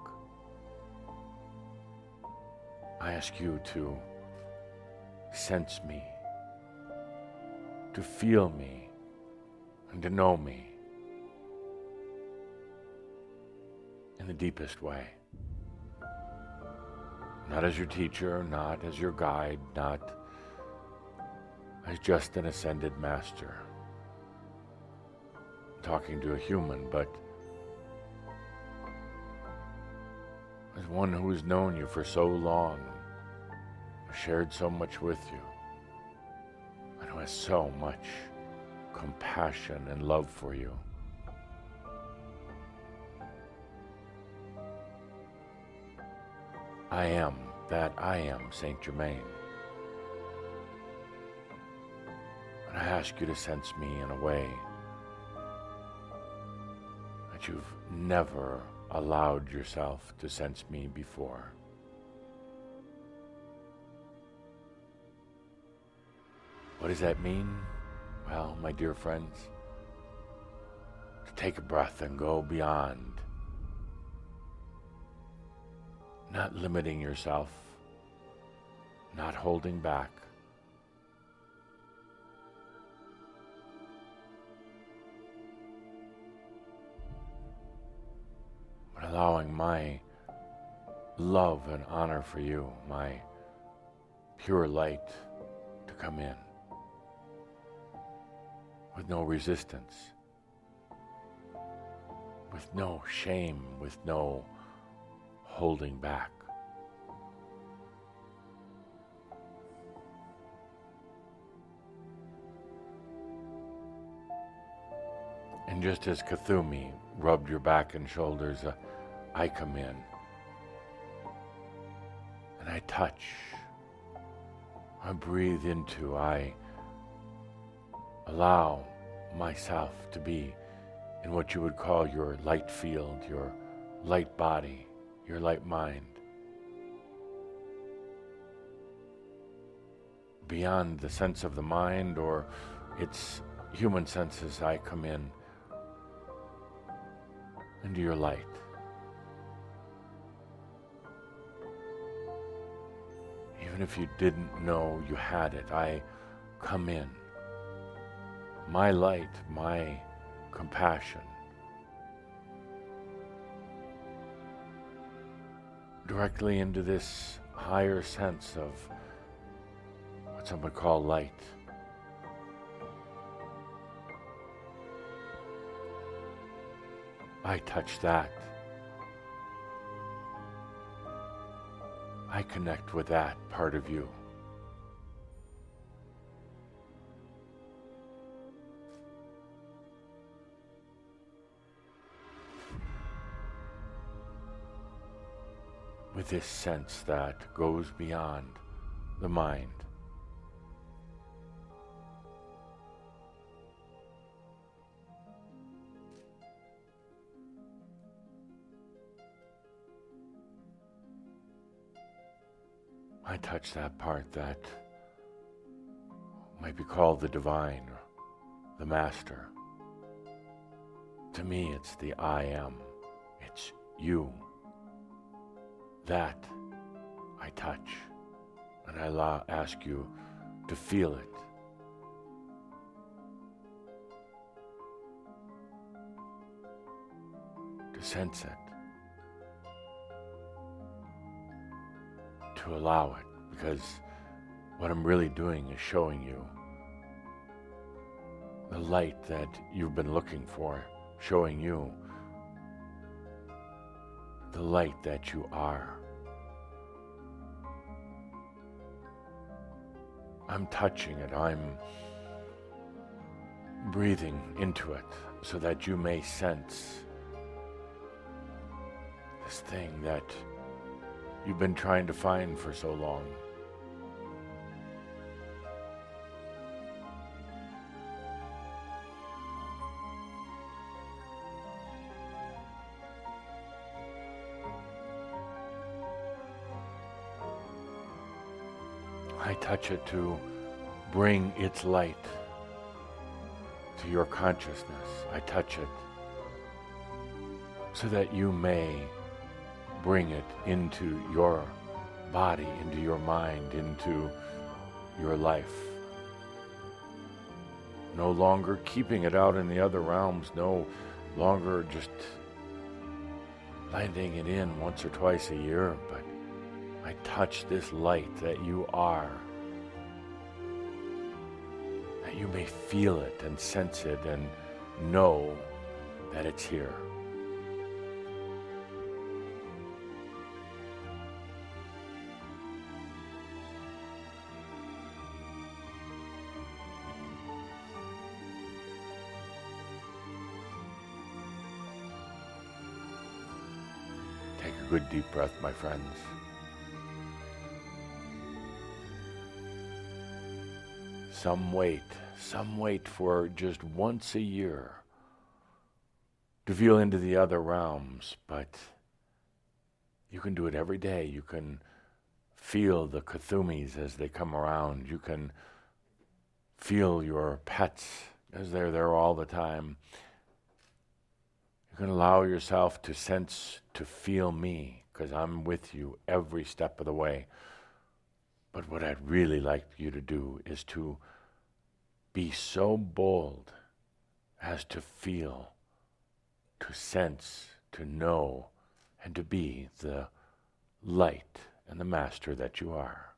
I ask you to sense me, to feel me, and to know me in the deepest way. Not as your teacher, not as your guide, not as just an ascended master talking to a human, but as one who has known you for so long, shared so much with you, and who has so much compassion and love for you. I am that I am, Saint Germain. And I ask you to sense me in a way that you've never allowed yourself to sense me before. What does that mean? Well, my dear friends, to take a breath and go beyond, not limiting yourself, not holding back, but allowing my love and honor for you, my pure light, to come in with no resistance, with no shame, with no holding back. And just as Kathumi rubbed your back and shoulders, I come in and I touch, I breathe into, I allow myself to be in what you would call your light field, your light body, your light mind. Beyond the sense of the mind or its human senses, I come in into your light. Even if you didn't know you had it, I come in. My light, my compassion, directly into this higher sense of what some would call light. I touch that. I connect with that part of you. With this sense that goes beyond the mind. I touch that part that might be called the divine, or the master. To me, it's the I am. It's you. That I touch, and I ask you to feel it. To sense it. To allow it, because what I'm really doing is showing you the light that you've been looking for, showing you the light that you are. I'm touching it, I'm breathing into it so that you may sense this thing that you've been trying to find for so long. I touch it to bring its light to your consciousness. I touch it so that you may bring it into your body, into your mind, into your life. No longer keeping it out in the other realms, no longer just letting it in once or twice a year, but I touch this light that you are, that you may feel it and sense it and know that it's here. Take a good deep breath, my friends. Some wait for just once a year to feel into the other realms, but you can do it every day. You can feel the Kathumis as they come around. You can feel your pets as they're there all the time. You can allow yourself to sense, to feel me, because I'm with you every step of the way. But what I'd really like you to do is to be so bold as to feel, to sense, to know, and to be the light and the master that you are.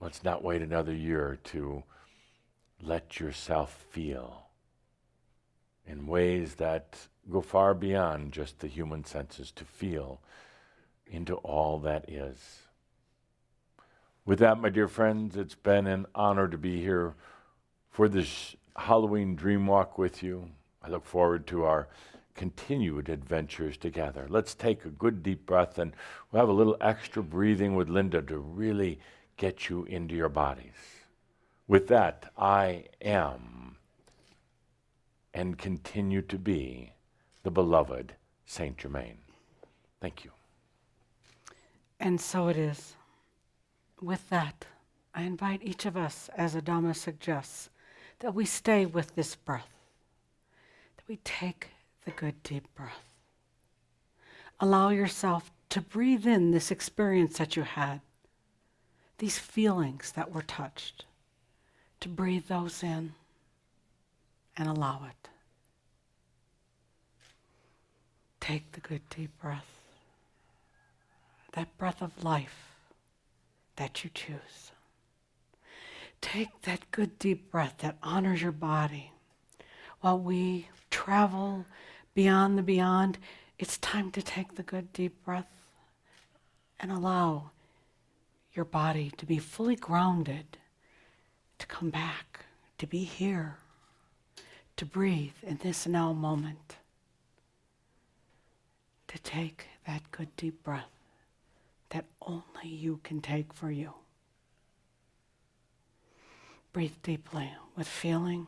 Let's not wait another year to let yourself feel in ways that go far beyond just the human senses, to feel into all that is. With that, my dear friends, it's been an honor to be here for this Halloween DreamWalk with you. I look forward to our continued adventures together. Let's take a good deep breath, and we'll have a little extra breathing with Linda to really get you into your bodies. With that, I am and continue to be the beloved Saint Germain. Thank you. And so it is. With that, I invite each of us, as Adamus suggests, that we stay with this breath, that we take the good deep breath. Allow yourself to breathe in this experience that you had, these feelings that were touched, to breathe those in and allow it. Take the good deep breath, that breath of life that you choose. Take that good deep breath that honors your body. While we travel beyond the beyond, it's time to take the good deep breath and allow your body to be fully grounded, to come back, to be here, to breathe in this now moment, to take that good deep breath that only you can take for you. Breathe deeply with feeling.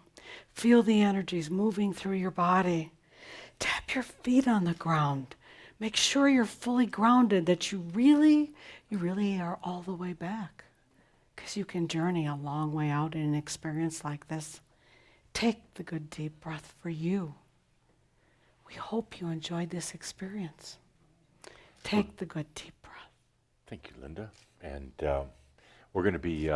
Feel the energies moving through your body. Tap your feet on the ground. Make sure you're fully grounded, that you really are all the way back. Because you can journey a long way out in an experience like this. Take the good deep breath for you. We hope you enjoyed this experience. Take the good deep breath. Thank you, Linda. And we're going to be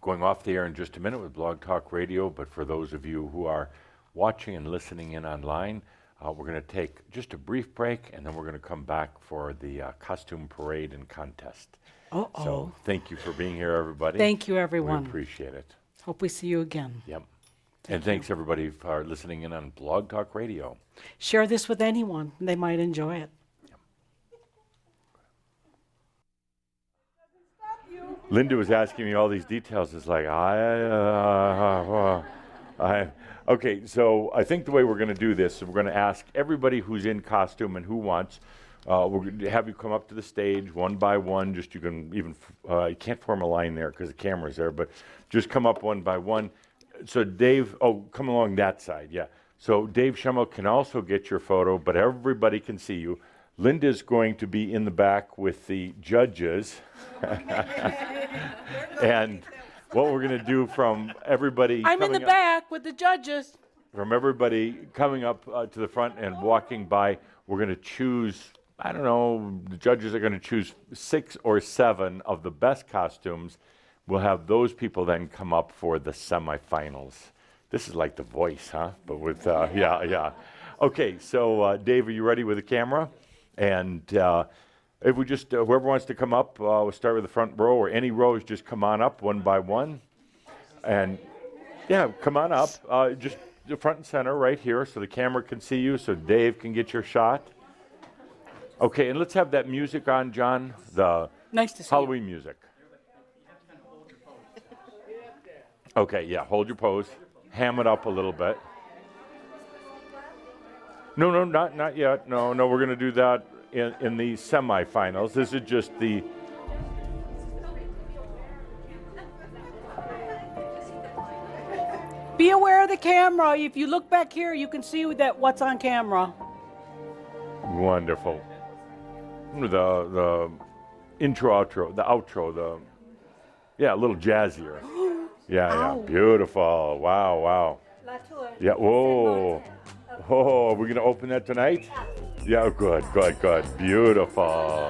going off the air in just a minute with Blog Talk Radio, but for those of you who are watching and listening in online, we're going to take just a brief break, and then we're going to come back for the costume parade and contest. So thank you for being here, everybody. Thank you, everyone. We appreciate it. Hope we see you again. Yep. And thanks, everybody, for listening in on Blog Talk Radio. Share this with anyone. They might enjoy it. Linda was asking me all these details. It's like, okay, so I think the way we're going to do this is we're going to ask everybody who's in costume and who wants, We're going to have you come up to the stage one by one. Just you can even, you can't form a line there because the camera's there, but just come up one by one. So Dave, come along that side, yeah. So Dave Schemmel can also get your photo, but everybody can see you. Linda's going to be in the back with the judges. And what we're going to do from everybody I'm in the back with the judges. From everybody coming up to the front and walking by, we're going to choose, I don't know, the judges are going to choose 6 or 7 of the best costumes. We'll have those people then come up for the semifinals. This is like The Voice, huh? But with, yeah. Okay, so Dave, are you ready with the camera? And if we just, whoever wants to come up, we'll start with the front row, or any rows, just come on up one by one. And yeah, come on up, just the front and center right here so the camera can see you, so Dave can get your shot. Okay, and let's have that music on, John, the nice to see Halloween music. Okay, yeah, hold your pose. Ham it up a little bit. No, not yet. No, we're going to do that in the semifinals. This is just the... Be aware of the camera. If you look back here, you can see that what's on camera. Wonderful. The intro, outro, the outro, a little jazzier. Yeah, beautiful. Wow. Yeah, whoa. Oh, are we going to open that tonight? Yeah, good. Beautiful.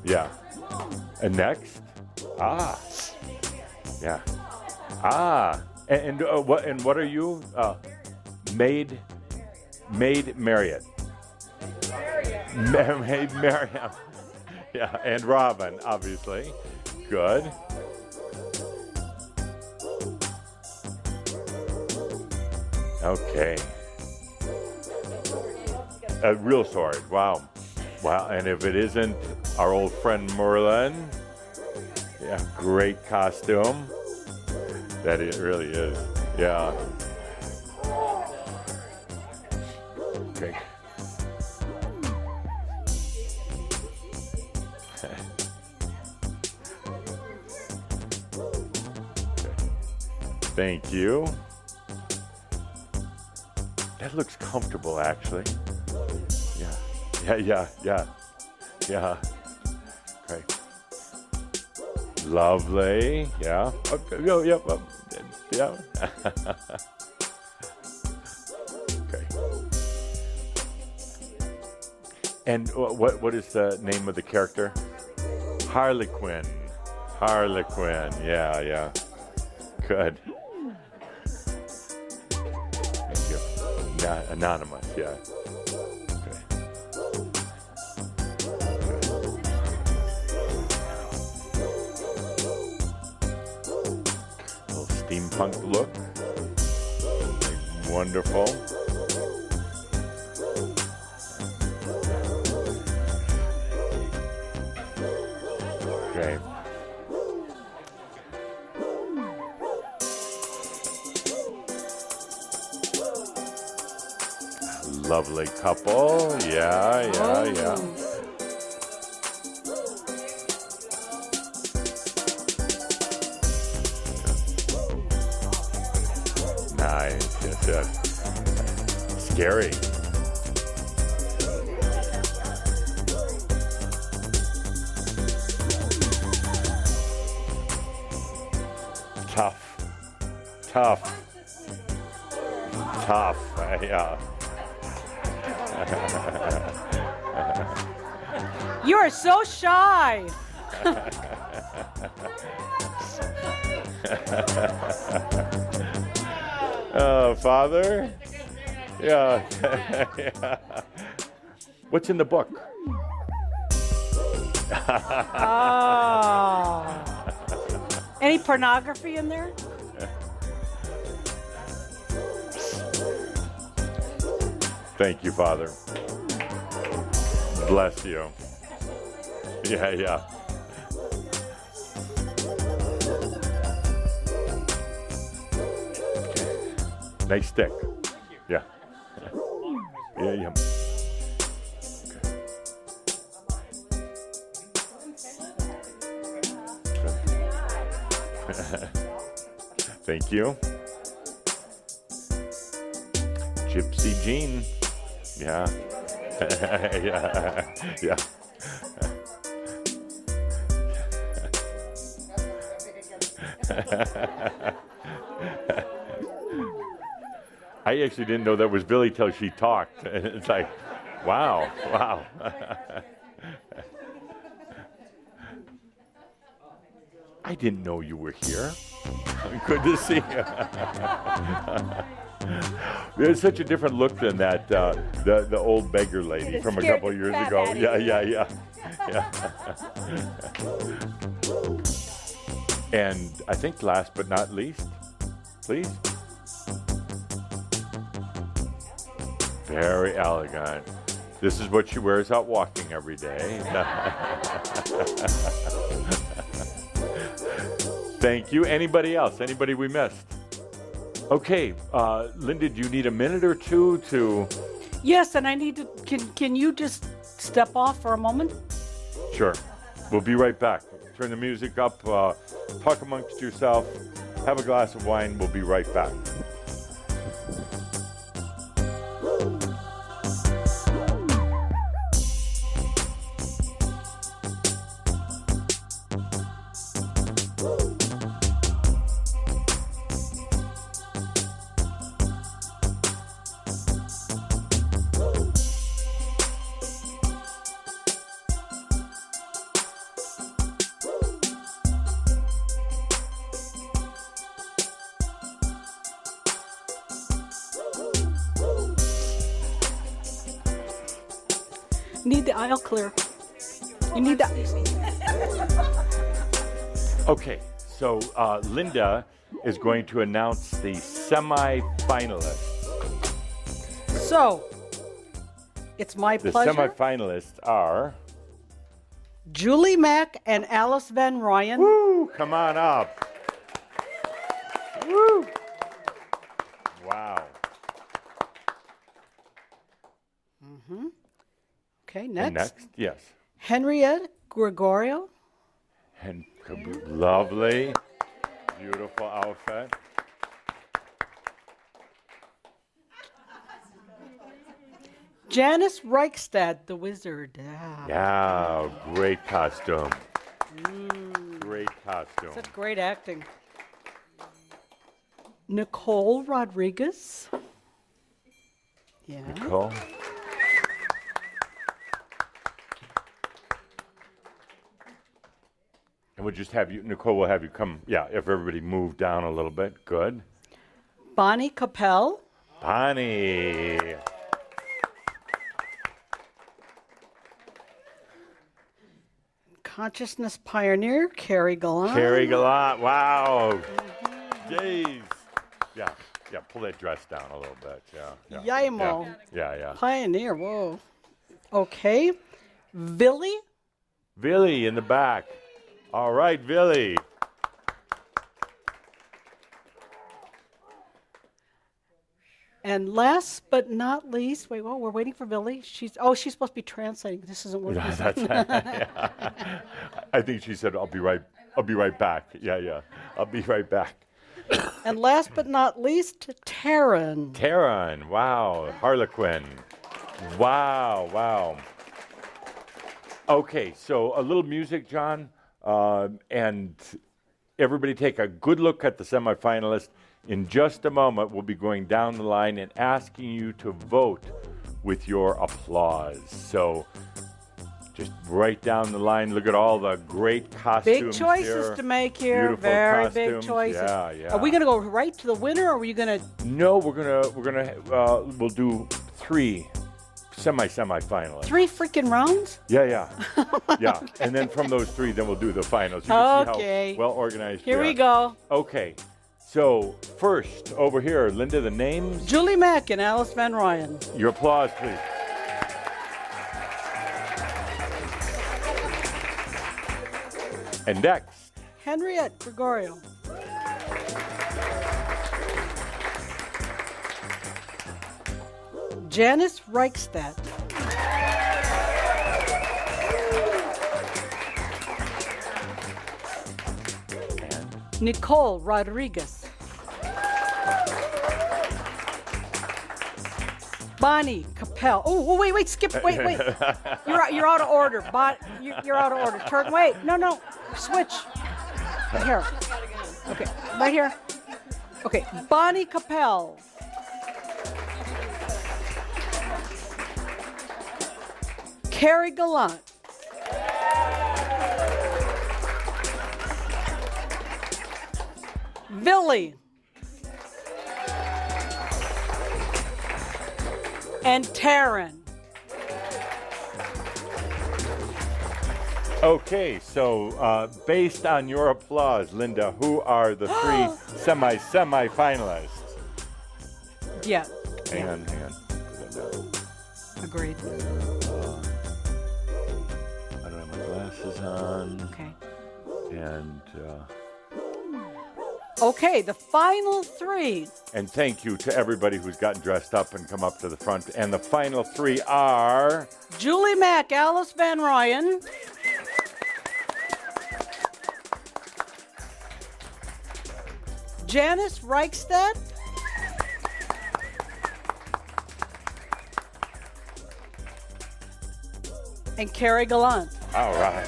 Yeah. And next? Yeah. And what are you? Maid Marriott. Maid Mariam. Yeah, and Robin, obviously. Good. Okay. A real sword. Wow. And if it isn't our old friend Merlin, yeah, great costume. That it really is. Yeah. Okay. Thank you. That looks comfortable, actually. Yeah. Okay. Lovely. Yeah. Okay. Yeah. Okay. And what is the name of the character? Harlequin. Yeah. Good. Thank you. Anonymous. Yeah. Steampunk look. Wonderful. Okay. Lovely couple. Yeah. Nice. Yes. Scary. Tough. Yeah. You are so shy. Oh, Father? Yeah. Yeah. What's in the book? Any pornography in there? Thank you, Father. Bless you. Yeah. Nice stick. Yeah. Yeah. Okay. Thank you. Gypsy Jean. Yeah. yeah. I actually didn't know that was Billy till she talked. It's like, wow. I didn't know you were here. Good to see you. There's such a different look than that, the old beggar lady from a couple of years ago. Yeah. And I think last but not least, please. Very elegant. This is what she wears out walking every day. Thank you. Anybody else? Anybody we missed? Okay, Linda, do you need a minute or two to... Yes, and I need to... Can you just step off for a moment? Sure. We'll be right back. Turn the music up, talk amongst yourself, have a glass of wine. We'll be right back. Need the aisle clear. You need that. Okay, so Linda is going to announce the semi-finalists. So, it's my pleasure. The semi-finalists are... Julie Mack and Alice Van Ryan. Woo! Come on up. Woo! Wow. Mm-hmm. Okay, next. Next, yes. Henriette Gregorio. And lovely, beautiful outfit. Janice Reichstad, the wizard. Yeah, great costume. Great costume. Such great acting. Nicole Rodriguez. Yeah. Nicole. And we'll just have you, Nicole, we'll have you come, if everybody moved down a little bit. Good. Bonnie Capel. Bonnie. Consciousness pioneer, Carrie Gallant. Carrie Gallant, wow. Jeez. Yeah, pull that dress down a little bit. Yeah. Yimo. Yeah. Pioneer, whoa. Okay. Billy. Billy in the back. All right, Billy. And last but not least, we're waiting for Billy. She's supposed to be translating. This isn't working. I think she said, I'll be right back. Yeah. I'll be right back. And last but not least, Taryn. Taryn, wow. Harlequin. Wow. Okay, so a little music, John. And everybody take a good look at the semifinalists. In just a moment, we'll be going down the line and asking you to vote with your applause. So just right down the line, look at all the great costumes. Big choices here. To make here. Beautiful Very costumes. big choices. Yeah. Are we going to go right to the winner, or are we going to? No, we'll do 3 semi-finalists. 3 freaking rounds? Yeah. Yeah. And then from those 3, then we'll do the finals. You can see how well organized. Here we go. Okay. So first, over here, Linda, the names. Julie Mack and Alice Van Ryan. Your applause, please. And next. Henriette Gregorio. Janice Reichstadt. And Nicole Rodriguez. Bonnie Capel. Oh, wait, skip, wait. You're out of order. You're out of order. Turn, wait, no, switch. Right here. Okay, right here. Okay, Bonnie Capel. Carrie Gallant. Billy. And Taryn. Okay, so based on your applause, Linda, who are the three semi-finalists? Yeah. Hang on. Agreed. I don't have my glasses on. Okay. And okay, the final three. and thank you to everybody who's gotten dressed up and come up to the front. And the final three are Julie Mack, Alice Van Ryan. Janice Reichstadt. And Carrie Gallant. all right.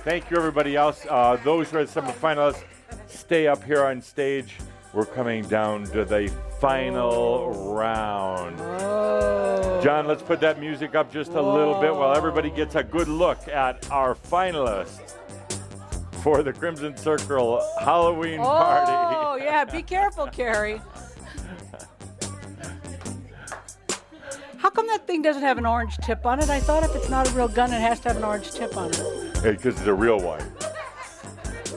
Thank you, everybody else. Those who are the semifinalists, stay up here on stage. We're coming down to the final round. Oh. John, let's put that music up just a little bit while everybody gets a good look at our finalists for the Crimson Circle Halloween party. Oh, yeah, be careful, Carrie. How come that thing doesn't have an orange tip on it? I thought if it's not a real gun, it has to have an orange tip on it. Because it's a real one.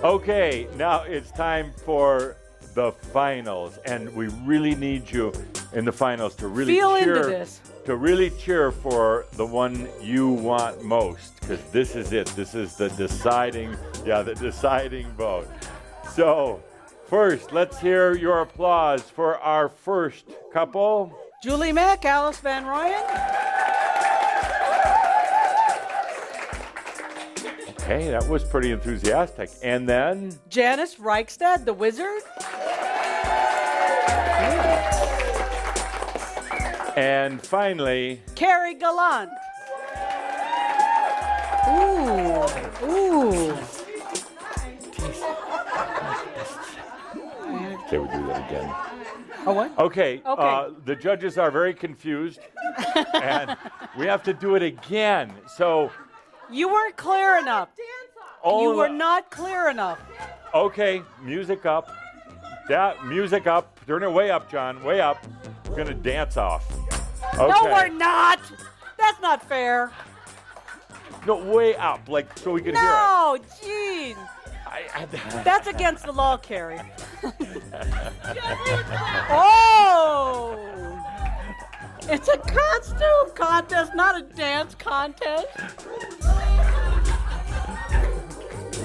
Okay, now it's time for the finals, and we really need you in the finals to really cheer for the one you want most, because this is it. This is the deciding vote. So, first, let's hear your applause for our first couple. Julie Mack, Alice Van Ryan. Okay, that was pretty enthusiastic. And then Janice Reichstadt, the wizard. And finally, Carrie Gallant. Ooh. they would do that again. Oh, what? Okay. The judges are very confused, and we have to do it again. So you weren't clear enough. You were not clear enough. Okay, music up. Music up. Turn it way up, John. Way up. We're gonna dance off. Okay. No, we're not. That's not fair. No, way up, like so we can hear it. No, gee. That's against the law, Carrie. Oh! It's a costume contest, not a dance contest.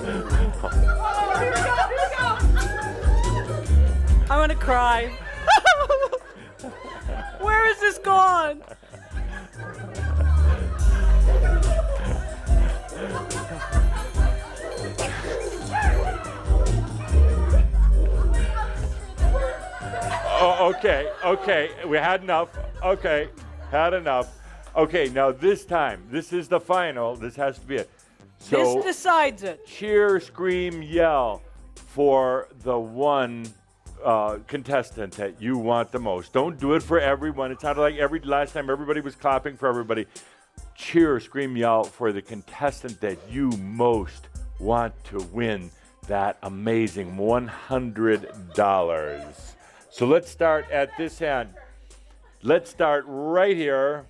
Here we go. I'm gonna cry. Where is this gone? Oh, okay. We had enough. Okay, had enough. Okay, now this time, this is the final. This has to be it. So this decides it. Cheer, scream, yell for the one contestant that you want the most. Don't do it for everyone. It sounded like last time everybody was clapping for everybody. Cheer, scream, yell for the contestant that you most want to win that amazing $100. So let's start at this end. Let's start right here.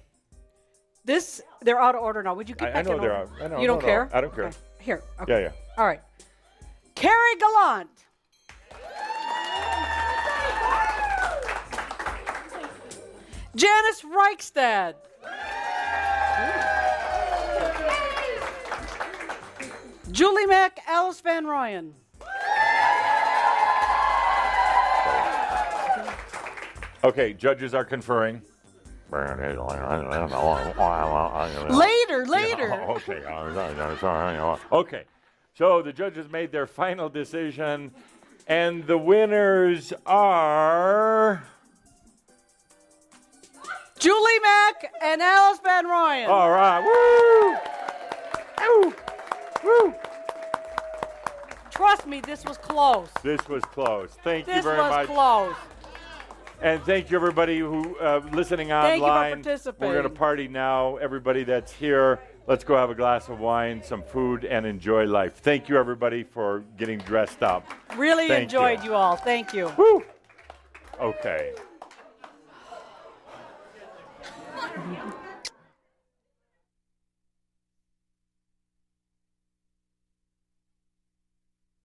They're out of order now. Would you get back in order? I know they're out. You don't care? I don't care. Okay. Here. Okay. Yeah. All right. Carrie Gallant. Janice Reichstadt. Julie Mack, Alice Van Ryan. Okay, judges are conferring. Later. Okay. So the judges made their final decision, and the winners are Julie Mack and Alice Van Rooyen. all right. Woo! Woo! Woo! Trust me, this was close. This was close. Thank you very This much. was close. And thank you, everybody who listening online. Thank you for participating. We're going to party now. Everybody that's here, let's go have a glass of wine, some food, and enjoy life. Thank you, everybody, for getting dressed up. Really enjoyed you all. Thank you. Woo! Okay.